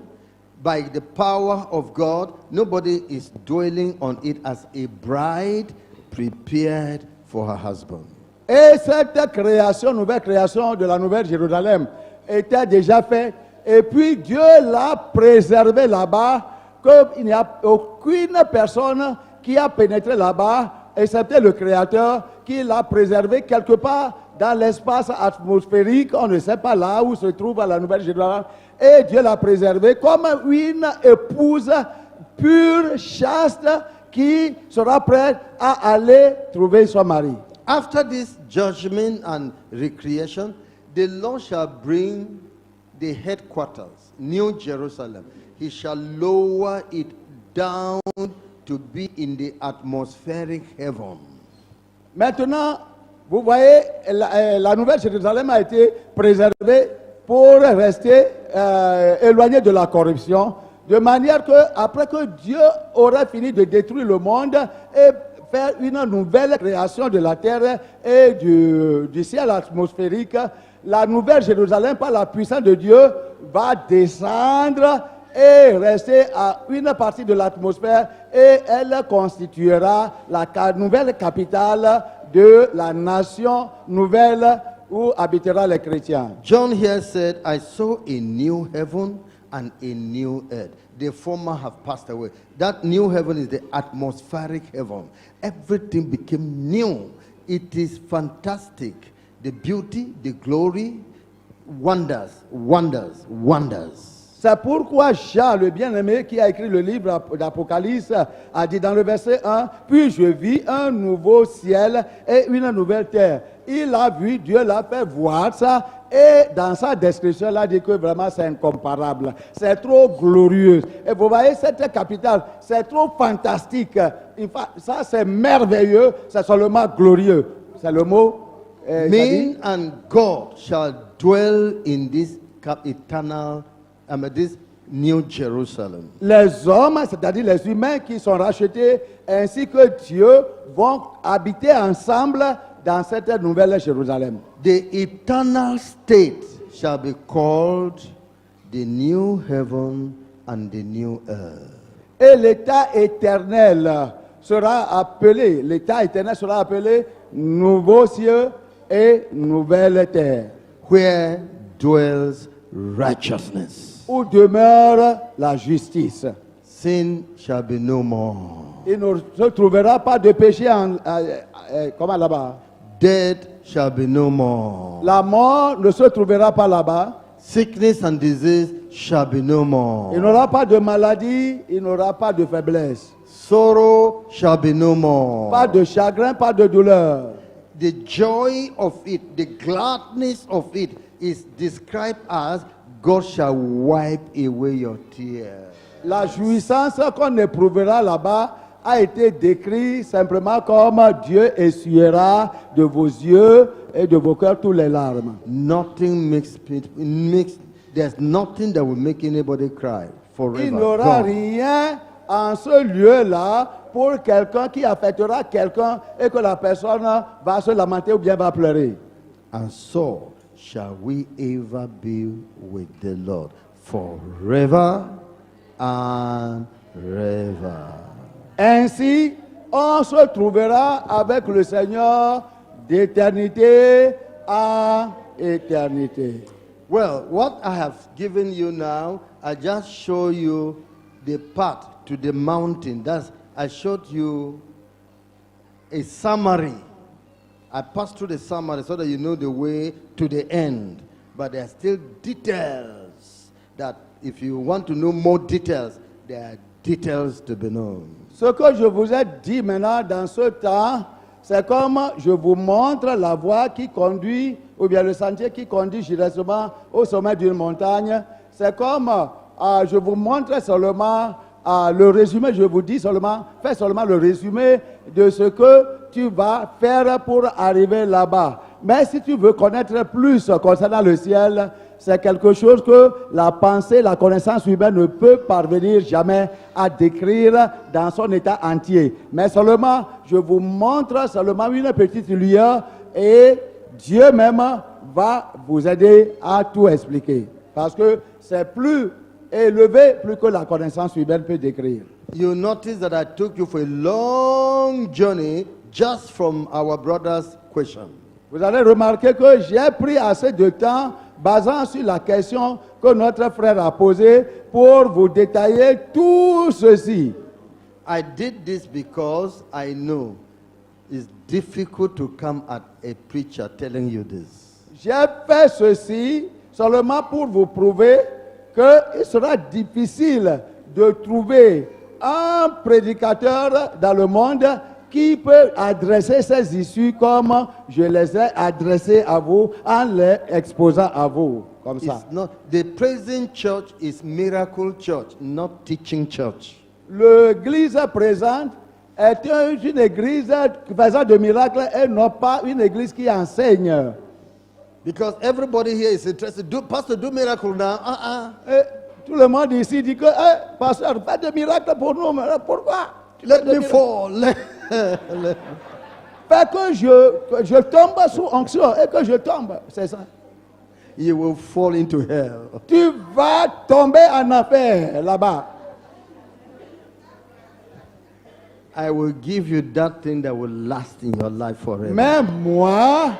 Speaker 1: by the power of God. Nobody is dwelling on it as a bride prepared for her husband.
Speaker 2: Et cette création, nouvelle création de la nouvelle Jérusalem était déjà faite. Et puis Dieu l'a préservé là-bas, qu'il n'y a aucune personne qui a pénétré là-bas, excepté le Créateur, qui l'a préservé quelque part dans l'espace atmosphérique, on ne sait pas là où se trouve la nouvelle Jérusalem. Et Dieu l'a préservé comme une épouse pure, chaste, qui sera prête à aller trouver son mari.
Speaker 1: After this judgment and recreation, the Lord shall bring the headquarters, New Jerusalem. He shall lower it down to be in the atmospheric heaven.
Speaker 2: Maintenant, vous voyez, la nouvelle Jérusalem a été préservée pour rester éloignée de la corruption, de manière que, après que Dieu aura fini de détruire le monde et faire une nouvelle création de la terre et du ciel atmosphérique, la nouvelle Jérusalem, par la puissance de Dieu, va descendre et rester à une partie de l'atmosphère et elle constituera la nouvelle capitale de la nation nouvelle où habitera les chrétiens.
Speaker 1: John here said, I saw a new heaven and a new earth. The former have passed away. That new heaven is the atmospheric heaven. Everything became new. It is fantastic. The beauty, the glory, wonders, wonders, wonders.
Speaker 2: C'est pourquoi Jean, le bien-aimé qui a écrit le livre d'Apocalypse, a dit dans le verset 1, « Puis je vis un nouveau ciel et une nouvelle terre. » Il a vu, Dieu l'a fait voir ça, et dans sa description, il a dit que vraiment c'est incomparable. C'est trop glorieux. Et vous voyez, cette capitale, c'est trop fantastique. Ça, c'est merveilleux, c'est seulement glorieux. C'est le mot.
Speaker 1: Man and God shall dwell in this eternal this New Jerusalem.
Speaker 2: Les hommes, c'est-à-dire les humains qui sont rachetés, ainsi que Dieu, vont habiter ensemble dans cette nouvelle Jérusalem.
Speaker 1: The eternal state shall be called the new heaven and the new earth.
Speaker 2: Et l'état éternel sera appelé nouveau ciel et nouvelle terre.
Speaker 1: Where dwells righteousness.
Speaker 2: Où demeure la justice.
Speaker 1: sin shall be no more.
Speaker 2: Il ne se trouvera pas de péché comment là-bas.
Speaker 1: Death shall be no more.
Speaker 2: La mort ne se trouvera pas là-bas.
Speaker 1: Sickness and disease shall be no more.
Speaker 2: Il n'aura pas de maladie, il n'aura pas de faiblesse.
Speaker 1: Sorrow shall be no more.
Speaker 2: Pas de chagrin, pas de douleur.
Speaker 1: The joy of it, the gladness of it is described as God shall wipe away your tears.
Speaker 2: La jouissance qu'on éprouvera là-bas a été décrite simplement comme Dieu essuiera de vos yeux et de vos cœurs tous les larmes.
Speaker 1: There's nothing that will make anybody cry forever.
Speaker 2: Il n'y aura
Speaker 1: Gone.
Speaker 2: rien en ce lieu-là pour quelqu'un qui affectera quelqu'un et que la personne va se lamenter ou bien va pleurer.
Speaker 1: And so shall we ever be with the Lord forever and ever.
Speaker 2: Ainsi, on se trouvera avec le Seigneur d'éternité à éternité.
Speaker 1: Well, what I have given you now, I just show you the path to the mountain. I showed you a summary. I passed through the summary so that you know the way to the end. But there are still details that if you want to know more details, there are details to be known.
Speaker 2: Ce que je vous ai dit maintenant dans ce temps, c'est comme je vous montre la voie qui conduit, ou bien le sentier qui conduit directement au sommet d'une montagne. C'est comme je vous montre seulement le résumé, je vous dis seulement, fais seulement le résumé de ce que tu vas faire pour arriver là-bas. Mais si tu veux connaître plus concernant le ciel, c'est quelque chose que la pensée, la connaissance humaine ne peut parvenir jamais à décrire dans son état entier. Mais seulement, je vous montre seulement une petite lueur et Dieu même va vous aider à tout expliquer. Parce que c'est plus élevé, plus que la connaissance humaine peut décrire.
Speaker 1: You notice that I took you for a long journey just from our brother's question.
Speaker 2: Vous allez remarquer que j'ai pris assez de temps basant sur la question que notre frère a posée pour vous détailler tout ceci.
Speaker 1: I did this because I know it's difficult to come at a preacher telling you this.
Speaker 2: J'ai fait ceci seulement pour vous prouver qu'il sera difficile de trouver un prédicateur dans le monde qui peut adresser ces issues comme je les ai adressées à vous en les exposant à vous, comme ça.
Speaker 1: The present church is miracle church, not teaching church.
Speaker 2: L'église présente est une église faisant de miracles et non pas une église qui enseigne.
Speaker 1: Because everybody here is interested. Pastor, do miracle now.
Speaker 2: Et tout le monde ici dit que, pasteur, faites des miracles pour nous. Mais pourquoi?
Speaker 1: Let me fall.
Speaker 2: Fait que je tombe sous onction et que je tombe, c'est ça.
Speaker 1: You will fall into hell.
Speaker 2: Tu vas tomber en enfer là-bas.
Speaker 1: I will give you that thing that will last in your life forever.
Speaker 2: Mais moi,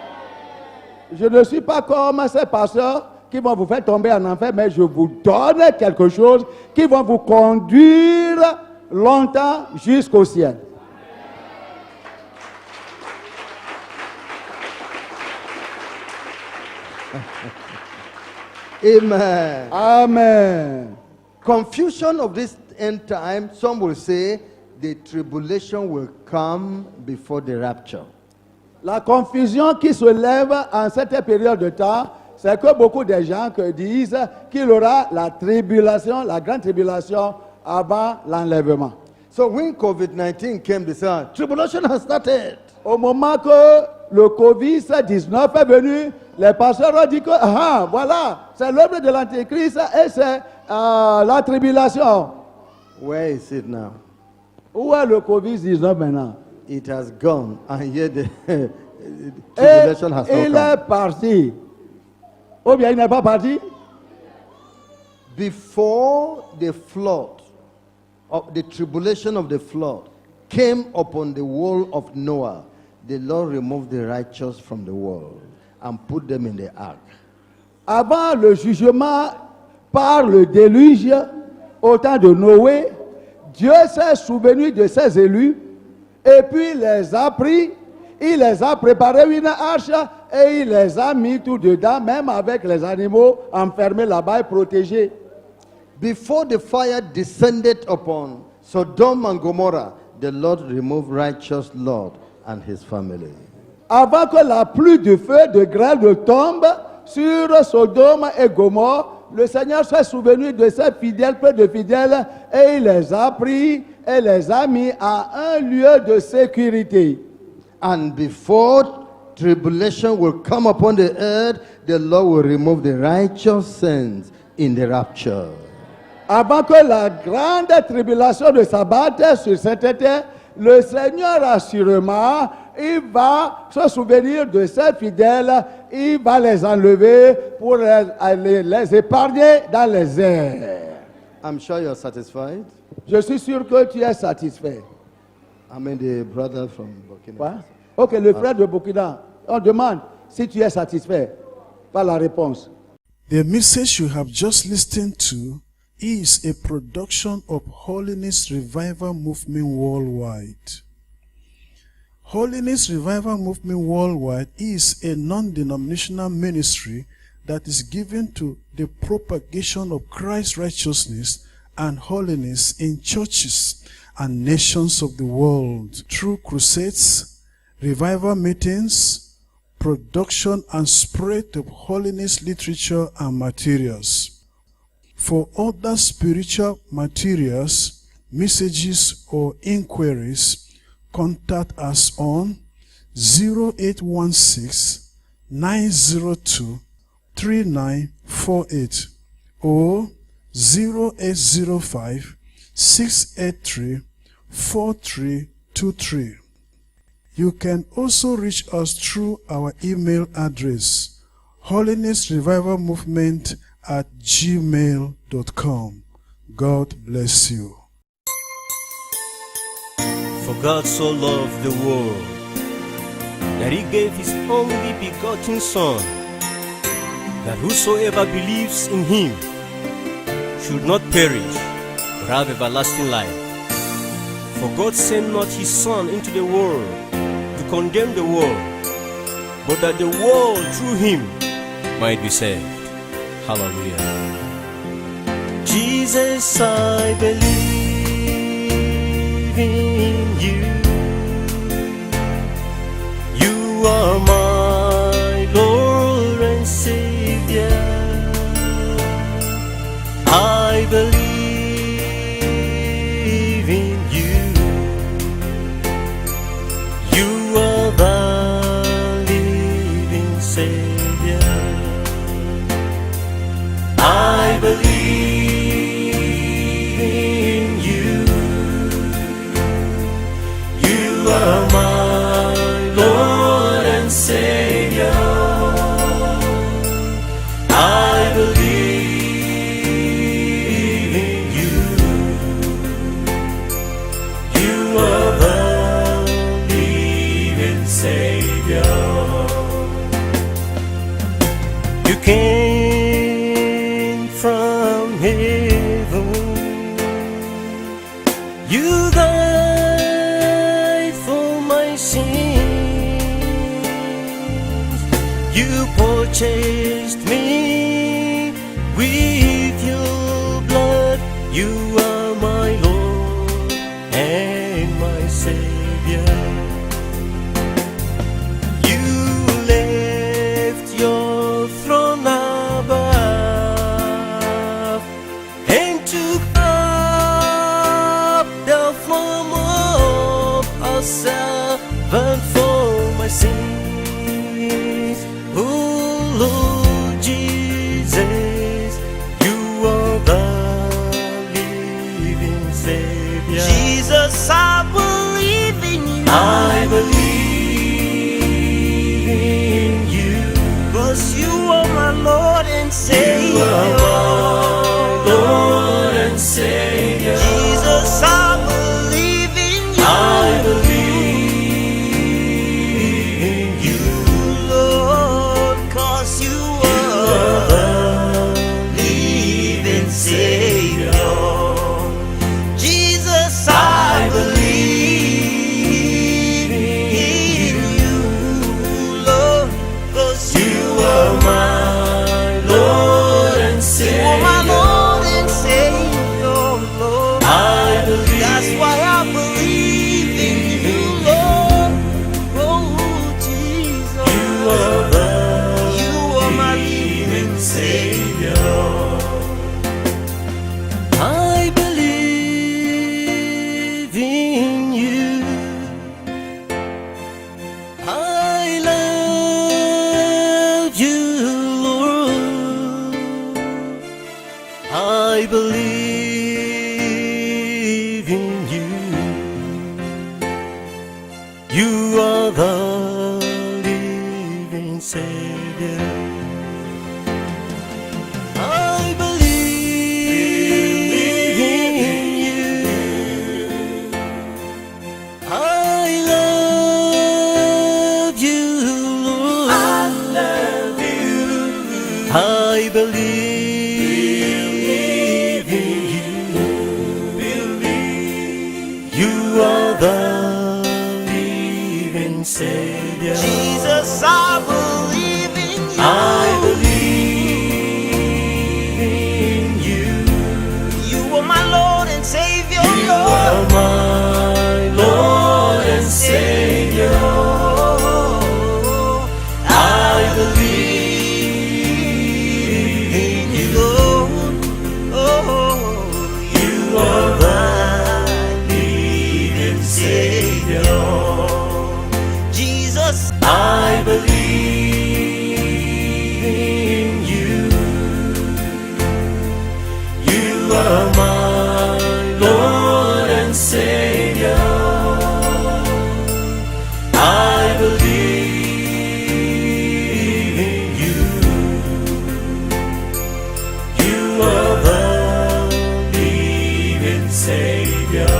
Speaker 2: je ne suis pas comme ces pasteurs qui vont vous faire tomber en enfer, mais je vous donne quelque chose qui va vous conduire longtemps jusqu'au ciel.
Speaker 1: Amen.
Speaker 2: Amen.
Speaker 1: Confusion of this end time, some will say the tribulation will come before the rapture.
Speaker 2: La confusion qui se lève en cette période de temps, c'est que beaucoup de gens disent qu'il y aura la tribulation, la grande tribulation avant l'enlèvement.
Speaker 1: So when COVID-19 came, they said, tribulation has started.
Speaker 2: Au moment que le Covid-19 est venu, les pasteurs ont dit que voilà, c'est l'œuvre de l'Antéchrist et c'est la tribulation.
Speaker 1: Where is it now?
Speaker 2: Où est le Covid-19 maintenant?
Speaker 1: It has gone, and yet the
Speaker 2: Et
Speaker 1: tribulation has
Speaker 2: il
Speaker 1: not
Speaker 2: est parti. Ou bien il n'est pas parti?
Speaker 1: Before the flood, of the tribulation of the flood came upon the world of Noah, the Lord removed the righteous from the world and put them in the ark.
Speaker 2: Avant le jugement par le déluge, au temps de Noé, Dieu s'est souvenu de ses élus et puis il les a pris, il les a préparé une arche et il les a mis tout dedans, même avec les animaux enfermés là-bas et protégés.
Speaker 1: Before the fire descended upon Sodom and Gomorrah, the Lord removed righteous Lot and his family.
Speaker 2: Avant que la pluie de feu de grêle ne tombe sur Sodome et Gomorrhe, le Seigneur s'est souvenu de ses fidèles, peu de fidèles, et il les a pris et les a mis à un lieu de sécurité.
Speaker 1: And before tribulation will come upon the earth, the Lord will remove the righteous saints in the rapture.
Speaker 2: Avant que la grande tribulation ne s'abatte sur cette terre, le Seigneur assurément, il va se souvenir de ses fidèles, il va les enlever pour les épargner dans les airs.
Speaker 1: I'm sure you're satisfied.
Speaker 2: Je suis sûr que tu es satisfait.
Speaker 1: I mean, the brother from Burkina.
Speaker 2: Quoi? Ok, le frère de Burkina, on demande si tu es satisfait par la réponse.
Speaker 4: The message you have just listened to is a production of Holiness Revival Movement Worldwide. Holiness Revival Movement Worldwide is a non-denominational ministry that is given to the propagation of Christ's righteousness and holiness in churches and nations of the world through crusades, revival meetings, production and spread of holiness literature and materials. For other spiritual materials, messages or inquiries, contact us on 0816 902 3948 or 0805 683 4323. You can also reach us through our email address, holinessrevivalmovement@gmail.com. God bless you.
Speaker 5: For God so loved the world that he gave his only begotten Son, that whosoever believes in him should not perish, but have everlasting life. For God sent not his Son into the world to condemn the world, but that the world through him might be saved. Hallelujah. Jesus, I believe in you. You are my Lord and Savior. I believe in you. You are the living Savior. I believe in you. You are my Lord and Savior. I believe in you. You are the living Savior. You came from heaven. You died for my sins. You purchased me with your blood. You are my Lord and my Savior. You left your throne above and took up the form of a servant for my sins. Oh Lord Jesus, you are the living Savior. Jesus, I believe in you. I believe in you. 'Cause you are my Lord and Savior. You are my Lord and Savior. Jesus, I believe in you. I believe in you, Lord, 'cause you are the living Savior. Jesus, believe in you. You are the living Savior. I believe in you. I love you, Lord. I love you. I believe in you. You are the living Savior.
Speaker 6: Jesus, I believe in you.
Speaker 5: I believe in you.
Speaker 6: You are my Lord and Savior.
Speaker 5: You are my Lord and Savior. I believe in you. You are the living Savior.
Speaker 6: Jesus,
Speaker 5: I believe in you. You are my Lord and Savior. I believe in you. You are the living Savior.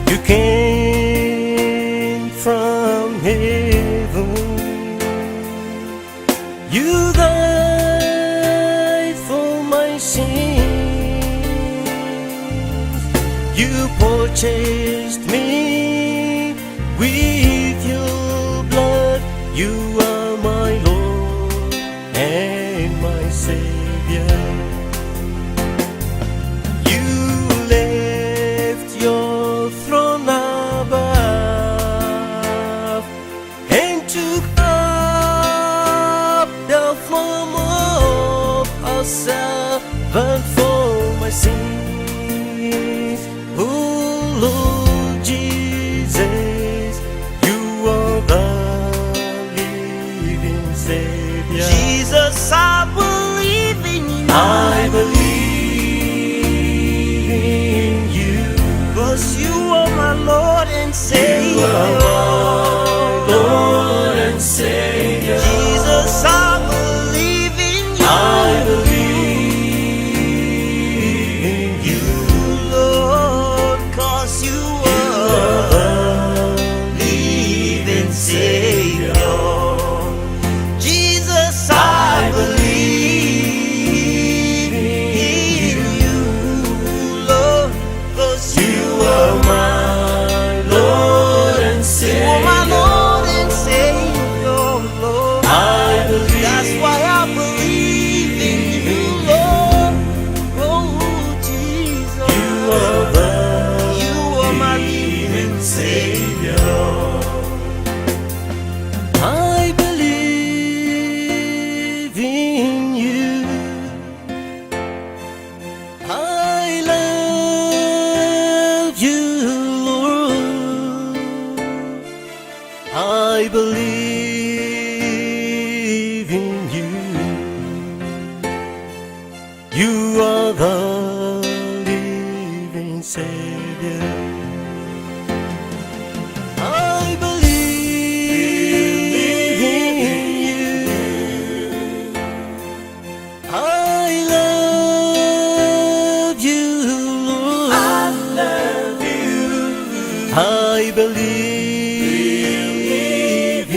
Speaker 5: You came from heaven. You died for my sins. You purchased me with your blood. You are my Lord and my Savior. You left your throne above and took up the form of a servant for my sins. Oh Lord Jesus, you are the living Savior.
Speaker 6: Jesus, I believe in you.
Speaker 5: I believe in you.
Speaker 6: 'Cause you are my Lord and Savior.
Speaker 5: You are my Lord and Savior.
Speaker 6: Jesus, I believe in you.
Speaker 5: I believe in you.
Speaker 6: Lord, 'cause you are
Speaker 5: the
Speaker 6: living Savior. Jesus, I believe in you, Lord, 'cause
Speaker 5: You are my Lord and
Speaker 6: you are
Speaker 5: Savior.
Speaker 6: my Lord and Savior, Lord.
Speaker 5: I believe.
Speaker 6: That's why I believe in you, Lord. Oh, Jesus,
Speaker 5: You are the
Speaker 6: you are my
Speaker 5: living Savior. I believe in you. I love you, Lord. I believe in you. You are the living Savior. I believe in you. I love you, Lord. I love you. I believe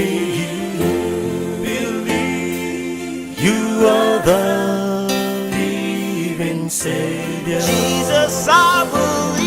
Speaker 5: in you. You are the living Savior.
Speaker 6: Jesus, I believe.